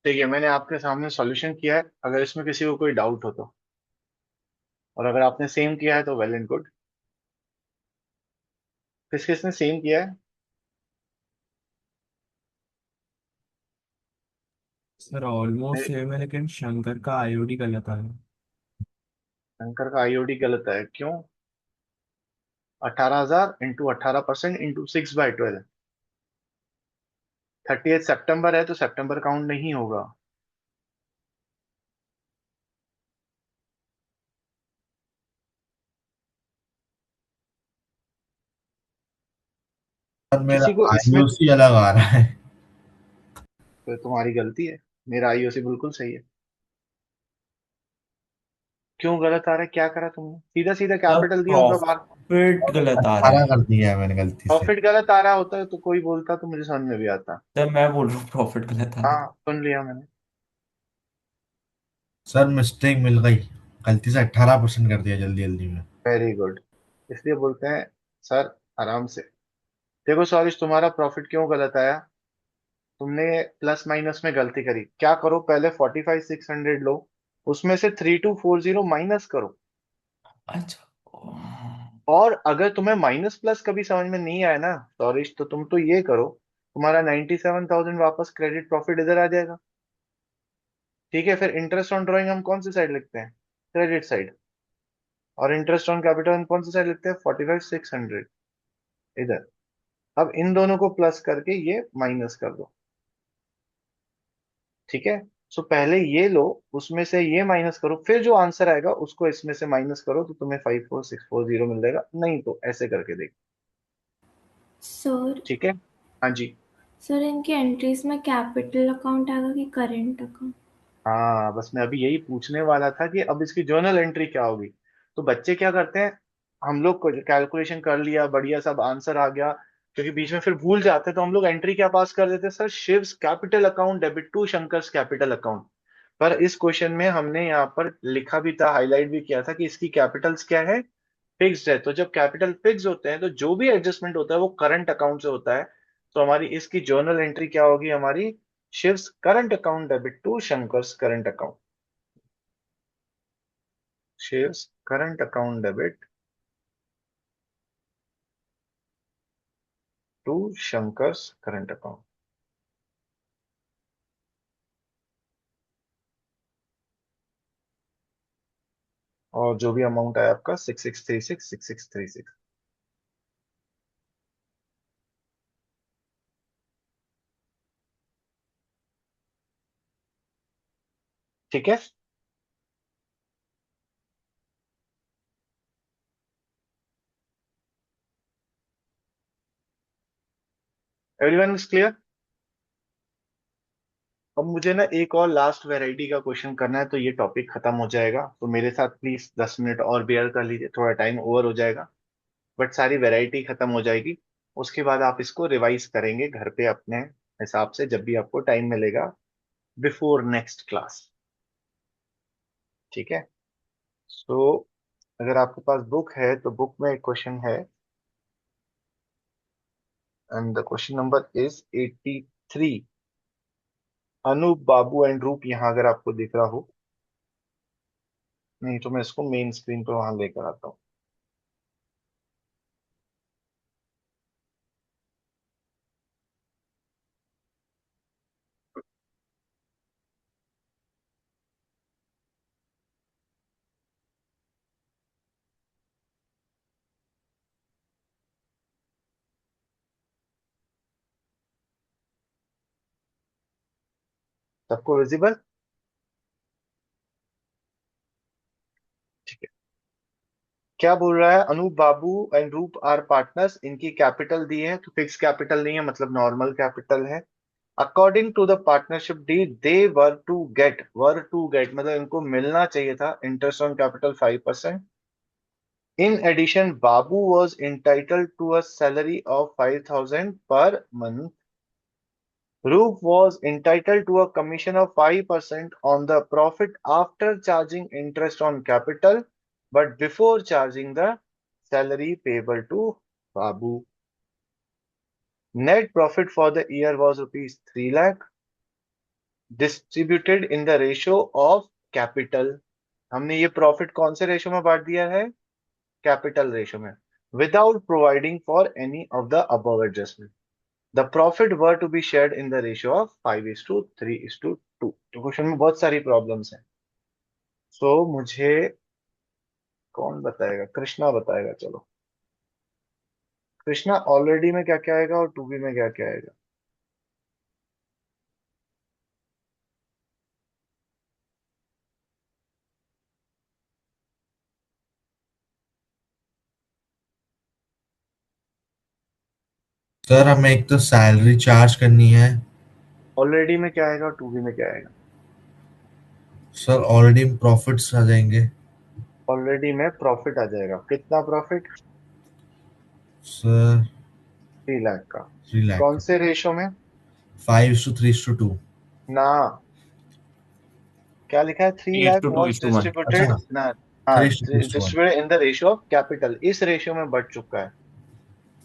ठीक है, मैंने आपके सामने सॉल्यूशन किया है, अगर इसमें किसी को कोई डाउट हो तो। और अगर आपने सेम किया है तो वेल एंड गुड। किस किसने सेम किया है? सर ऑलमोस्ट मेरे सेम है, लेकिन शंकर का आईओडी गलत है। शंकर का आईओडी गलत है, क्यों? 18,000 इंटू 18% इंटू 6/12। 30 सितंबर है तो सितंबर काउंट नहीं होगा। सर मेरा किसी को इसमें आईयूसी अलग आ रहा है। तो तुम्हारी गलती है, मेरा आईओसी बिल्कुल सही है। क्यों गलत आ रहा है? क्या करा तुमने? सीधा सीधा सर कैपिटल दिया होगा बाहर। प्रॉफिट गलत आ रहा 18 है। कर दिया है मैंने गलती से। प्रॉफिट गलत आ रहा होता है तो कोई बोलता तो मुझे समझ में भी आता। सर मैं बोल रहा हूँ प्रॉफिट गलत आ रहा हाँ, है। सुन लिया मैंने। सर मिस्टेक मिल गई, गलती से 18% कर दिया जल्दी जल्दी में। Very good. इसलिए बोलते हैं सर, आराम से। देखो सॉरी, तुम्हारा प्रॉफिट क्यों गलत आया? तुमने प्लस माइनस में गलती करी। क्या करो, पहले 45,600 लो, उसमें से 3240 माइनस करो। अच्छा। और अगर तुम्हें माइनस प्लस कभी समझ में नहीं आया ना सॉरी, तो तुम तो ये करो, तुम्हारा 97,000 वापस क्रेडिट प्रॉफिट इधर आ जाएगा। ठीक है, फिर इंटरेस्ट ऑन ड्राइंग हम कौन सी साइड लिखते हैं? Credit side. और इंटरेस्ट ऑन कैपिटल हम कौन सी साइड लिखते हैं? 45,600 इधर। अब इन दोनों को प्लस करके ये माइनस कर दो। ठीक है। सो पहले ये लो, उसमें से ये माइनस करो, फिर जो आंसर आएगा उसको इसमें से माइनस करो, तो तुम्हें 54,640 मिल जाएगा। नहीं तो ऐसे करके देखो। सर ठीक है। हाँ जी। सर इनकी एंट्रीज में कैपिटल अकाउंट आएगा कि करेंट अकाउंट? हाँ, बस मैं अभी यही पूछने वाला था कि अब इसकी जर्नल एंट्री क्या होगी। तो बच्चे क्या करते हैं, हम लोग को कैलकुलेशन कर लिया, बढ़िया सब आंसर आ गया, क्योंकि बीच में फिर भूल जाते हैं, तो हम लोग एंट्री क्या पास कर देते हैं? Sir, Shiv's capital account debit to Shankar's capital account. पर इस क्वेश्चन में हमने यहाँ पर लिखा भी था, हाईलाइट भी किया था कि इसकी कैपिटल्स क्या है? फिक्स्ड है। तो जब कैपिटल फिक्स होते हैं तो जो भी एडजस्टमेंट होता है वो करंट अकाउंट से होता है। तो हमारी इसकी जर्नल एंट्री क्या होगी? हमारी Shiv's current account debit to Shankar's current account. Shiv's current account debit to Shankar's current account. और जो भी अमाउंट आया आपका 6636 6636। ठीक है। Everyone is clear? अब मुझे ना एक और लास्ट वैरायटी का क्वेश्चन करना है, तो ये टॉपिक खत्म हो जाएगा। तो मेरे साथ प्लीज 10 मिनट और बेयर कर लीजिए, थोड़ा टाइम ओवर हो जाएगा, बट सारी वैरायटी खत्म हो जाएगी। उसके बाद आप इसको रिवाइज करेंगे घर पे अपने हिसाब से, जब भी आपको टाइम मिलेगा, बिफोर नेक्स्ट क्लास। ठीक है? सो अगर आपके पास बुक है तो बुक में एक क्वेश्चन है, and the question number is 83। Anoop, Babu and Roop, यहाँ अगर आपको दिख रहा हो, नहीं तो मैं इसको मेन स्क्रीन पर वहां लेकर आता हूँ। सबको विजिबल? ठीक है। क्या बोल रहा है? Anoop, Babu and Roop are partners, इनकी कैपिटल दी है, तो फिक्स कैपिटल नहीं है, मतलब नॉर्मल कैपिटल है। According to the partnership deed they were to get मतलब इनको मिलना चाहिए था interest on capital 5%। In addition Babu was entitled to a salary of 5,000 per month. Roop was entitled to a commission of 5% on the profit after charging interest on capital, but before charging the salary payable to Babu. Net profit for the year was rupees 3 lakh, distributed in the ratio of capital. हमने ये प्रॉफिट कौन से रेशो में बांट दिया है? कैपिटल रेशो में, without providing for any of the above adjustment. The profit were to be shared in the ratio of 5:3:2। तो क्वेश्चन में बहुत सारी प्रॉब्लम्स हैं। सो मुझे कौन बताएगा? कृष्णा बताएगा। चलो, कृष्णा, ऑलरेडी में क्या क्या आएगा और टू बी में क्या क्या आएगा? सर हमें एक तो सैलरी चार्ज करनी है। ऑलरेडी में क्या आएगा और टू बी में क्या आएगा? सर ऑलरेडी प्रॉफिट्स आ जाएंगे। ऑलरेडी में प्रॉफिट आ जाएगा। कितना प्रॉफिट? सर 3 लाख का। 3 लाख कौन से रेशो में? 5:3:2। ना, क्या लिखा है? Three three is lakh two two was is two one. Distributed अच्छा, ना। हाँ, 3:1। Distributed in the ratio of capital, इस रेशियो में बढ़ चुका है।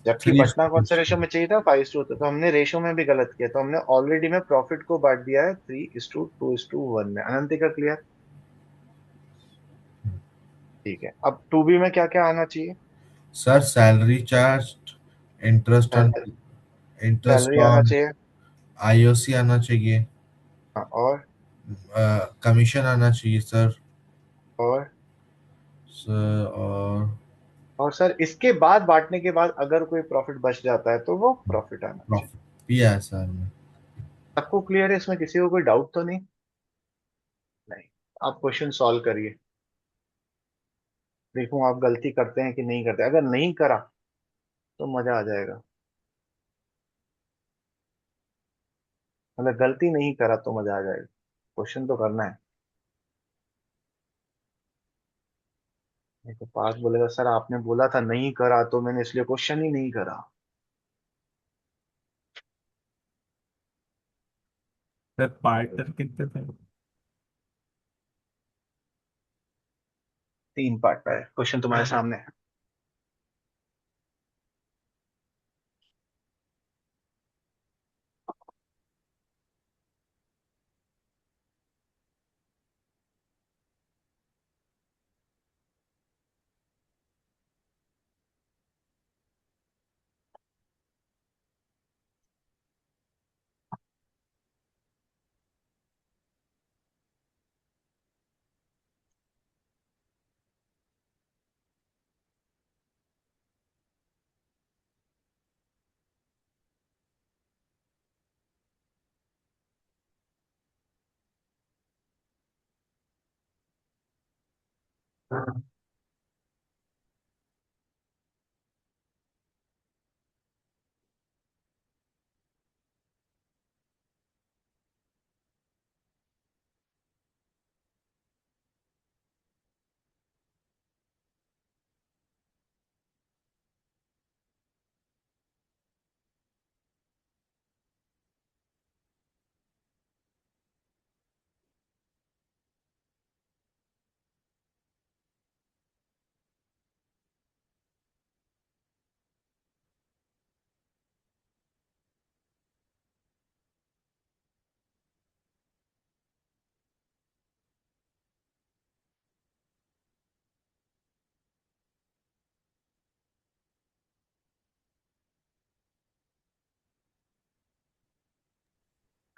जबकि थ्री बटना कौन से रेशो में चाहिए था? 5:2। तो हमने रेशो में भी गलत किया, तो हमने ऑलरेडी में प्रॉफिट को बांट दिया है 3:2:1 में। अनंती का क्लियर? ठीक है। अब टू बी में क्या क्या आना चाहिए? Sir salary charge, interest on interest salary आना ऑन चाहिए। आईओसी आना चाहिए। हाँ, कमीशन आना चाहिए सर। और सर और सर, इसके बाद बांटने के बाद अगर कोई प्रॉफिट बच जाता है तो वो प्रॉफिट आना चाहिए। प्रॉफिट भी है सर में। सबको क्लियर है? इसमें किसी को कोई डाउट तो नहीं? नहीं। आप क्वेश्चन सॉल्व करिए, देखूं आप गलती करते हैं कि नहीं करते। अगर नहीं करा तो मजा आ जाएगा, मतलब गलती नहीं करा तो मजा आ जाएगा। क्वेश्चन तो करना है। नहीं तो पास बोलेगा सर आपने बोला था नहीं करा, तो मैंने इसलिए क्वेश्चन ही नहीं करा। सर पार्टनर कितने थे? 3 पार्ट है क्वेश्चन, तुम्हारे सामने है।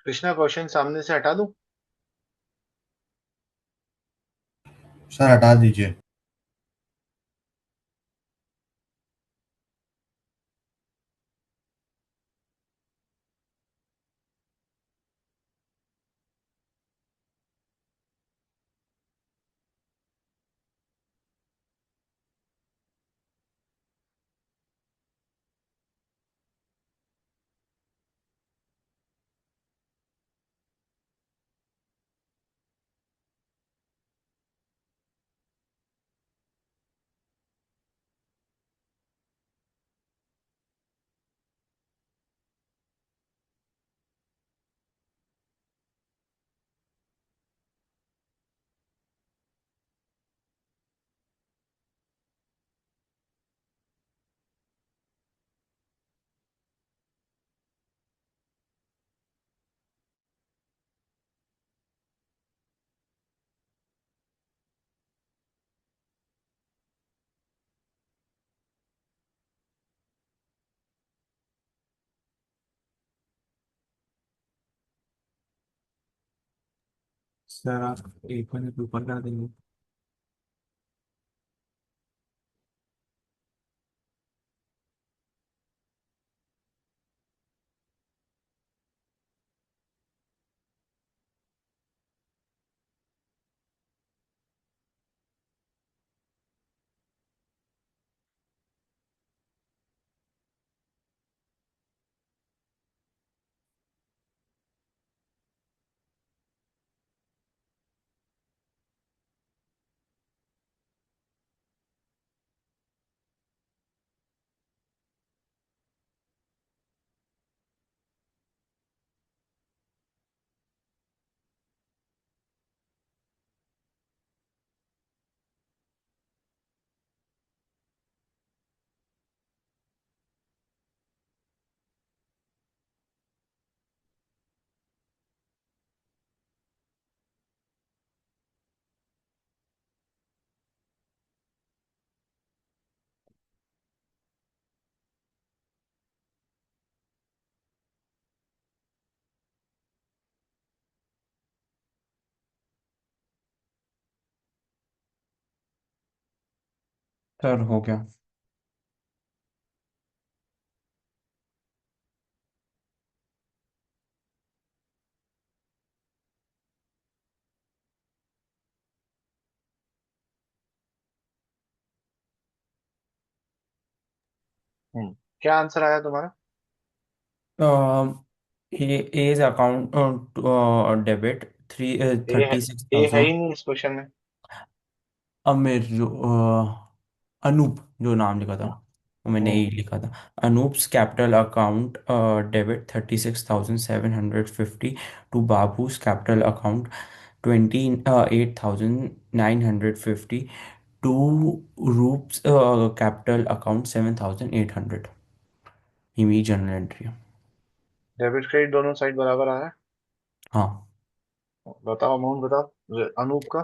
कृष्णा क्वेश्चन सामने से हटा दूं? सर हटा दीजिए। सर आप 1 मिनट ऊपर कर देंगे? सर हो गया। क्या आंसर आया तुम्हारा? एज अकाउंट डेबिट थ्री ए है, 36,000। ही नहीं इस क्वेश्चन में। अमीर जो अनूप जो नाम लिखा था वो मैंने हम्म यही लिखा था। Anoop's capital account debit 36,750 to बाबू's capital account 28,950 to Roop's capital account 7,800। ये मेरी जर्नल एंट्री है। डेबिट क्रेडिट दोनों साइड बराबर आ रहा हाँ। है। बताओ अमाउंट बताओ अनूप का।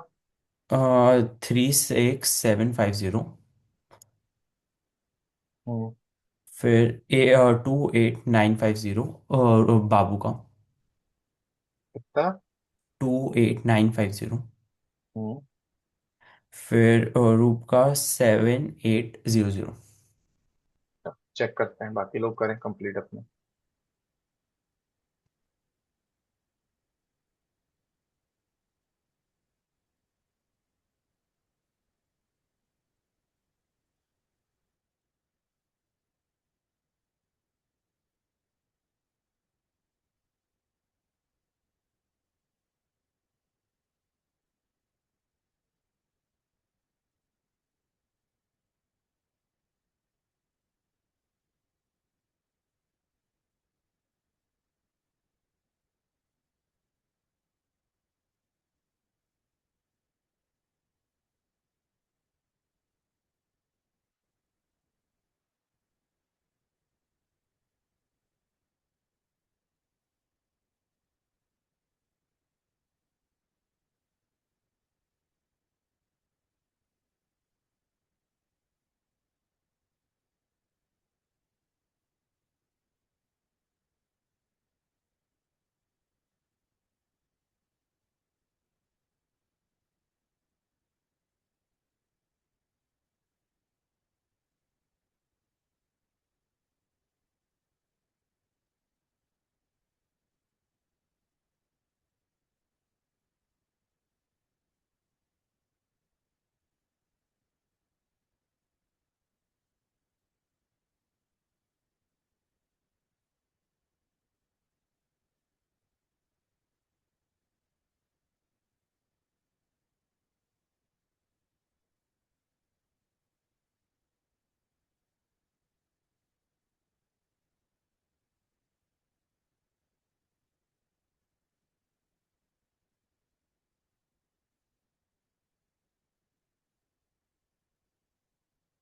36,750। हम्म फिर 28,950 और बाबू का कितना? 28,950। हम्म फिर रूप का 7,800। चेक करते हैं, बाकी लोग करें कंप्लीट अपने।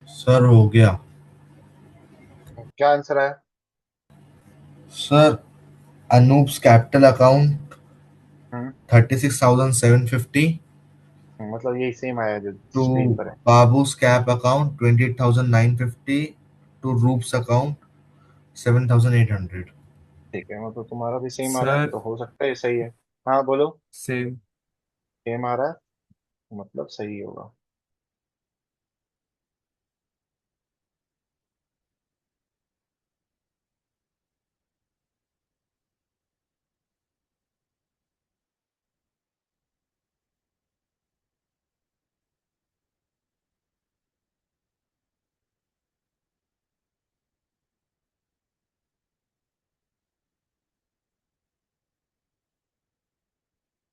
सर हो गया क्या आंसर आया? सर। अनूप्स कैपिटल अकाउंट हम्म 36,750 मतलब यही सेम आया जो टू स्क्रीन पर है। बाबू's कैप अकाउंट 28,950 टू रूप्स अकाउंट 7,800। ठीक है, मतलब तुम्हारा भी सेम आ रहा है सर तो हो सकता है सही है। हाँ बोलो। सेम। सेम आ रहा है मतलब सही होगा।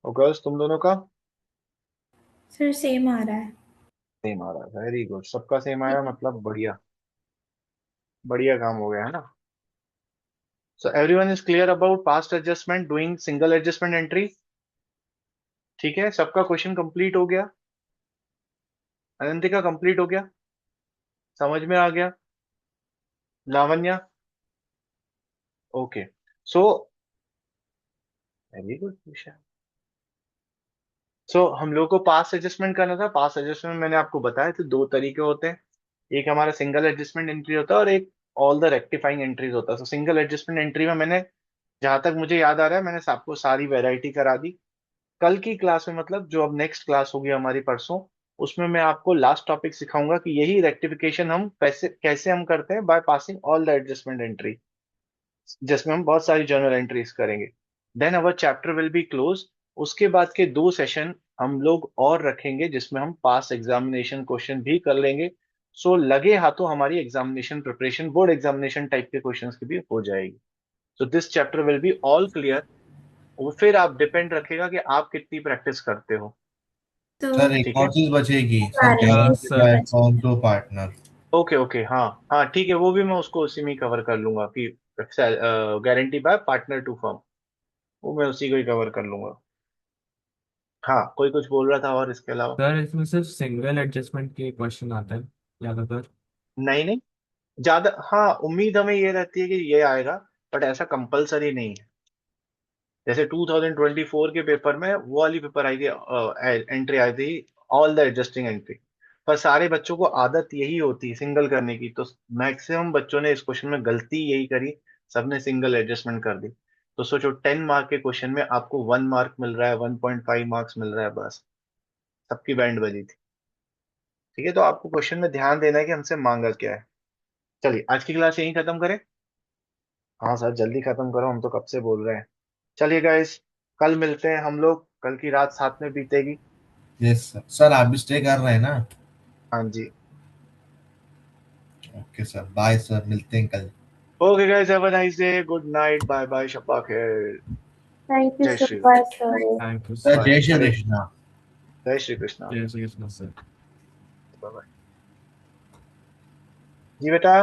और गर्ल्स तुम दोनों का सर सेम आ रहा है। सेम आ रहा है, वेरी गुड, सबका सेम आया मतलब बढ़िया। बढ़िया काम हो गया है ना। So everyone is clear about past adjustment doing single adjustment entry. ठीक है, सबका क्वेश्चन कंप्लीट हो गया। अनंतिका कंप्लीट हो गया, समझ में आ गया। Lavanya okay. So very good विषय। सो हम लोग को पास एडजस्टमेंट करना था। पास एडजस्टमेंट मैंने आपको बताया थे दो तरीके होते हैं। एक हमारा सिंगल एडजस्टमेंट एंट्री होता है और एक ऑल द रेक्टिफाइंग एंट्रीज होता है। तो सिंगल एडजस्टमेंट एंट्री में मैंने, जहां तक मुझे याद आ रहा है, मैंने आपको सारी वैरायटी करा दी। कल की क्लास में, मतलब जो अब नेक्स्ट क्लास होगी हमारी परसों, उसमें मैं आपको लास्ट टॉपिक सिखाऊंगा कि यही रेक्टिफिकेशन हम कैसे कैसे हम करते हैं by passing all the adjustment entry, जिसमें हम बहुत सारी जर्नल एंट्रीज करेंगे। Then our chapter will be close. उसके बाद के दो सेशन हम लोग और रखेंगे जिसमें हम पास एग्जामिनेशन क्वेश्चन भी कर लेंगे। सो लगे हाथों हमारी examination preparation, board examination type के क्वेश्चंस की भी हो जाएगी। So this chapter will be all clear. वो फिर आप डिपेंड रखेगा कि आप कितनी प्रैक्टिस करते हो। तो सर एक ठीक है। और चीज बचेगी सर, गारंटी हाँ गारंटी सर। बाय बच firm to partner. Okay okay, हाँ हाँ ठीक है, वो भी मैं उसको उसी में कवर कर लूंगा कि guarantee by partner to firm, वो मैं उसी को ही कवर कर लूंगा। हाँ कोई कुछ बोल रहा था और इसके अलावा? सर इसमें सिर्फ सिंगल एडजस्टमेंट के क्वेश्चन आते हैं ज्यादातर। नहीं नहीं, ज्यादा, हाँ उम्मीद हमें ये रहती है कि ये आएगा, बट ऐसा कंपलसरी नहीं है। जैसे 2024 के पेपर में वो वाली पेपर आई थी, एंट्री आई थी, ऑल द एडजस्टिंग एंट्री। पर सारे बच्चों को आदत यही होती है सिंगल करने की, तो मैक्सिमम बच्चों ने इस क्वेश्चन में गलती यही करी, सबने सिंगल एडजस्टमेंट कर दी। तो सोचो 10 मार्क के क्वेश्चन में आपको 1 मार्क मिल रहा है, 1.5 मार्क्स मिल रहा है बस। सबकी बैंड बजी थी। ठीक है, तो आपको क्वेश्चन में ध्यान देना है कि हमसे मांगा क्या है। चलिए आज की क्लास यहीं खत्म करें। हाँ सर जल्दी खत्म करो, हम तो कब से बोल रहे हैं। चलिए गाइस, कल मिलते हैं हम लोग, कल की रात साथ में बीतेगी। Yes sir. सर आप भी स्टे कर रहे हैं ना? हाँ जी। ओके सर, बाय सर, मिलते हैं कल। Okay guys, have a nice day, good night, bye bye, शब्बा खैर। थैंक यू जय so Shri much sir. Thank you sir sir. जय श्री हरे, कृष्णा। जय श्री कृष्णा। जय Shri Krishna sir. Bye bye. जी बेटा।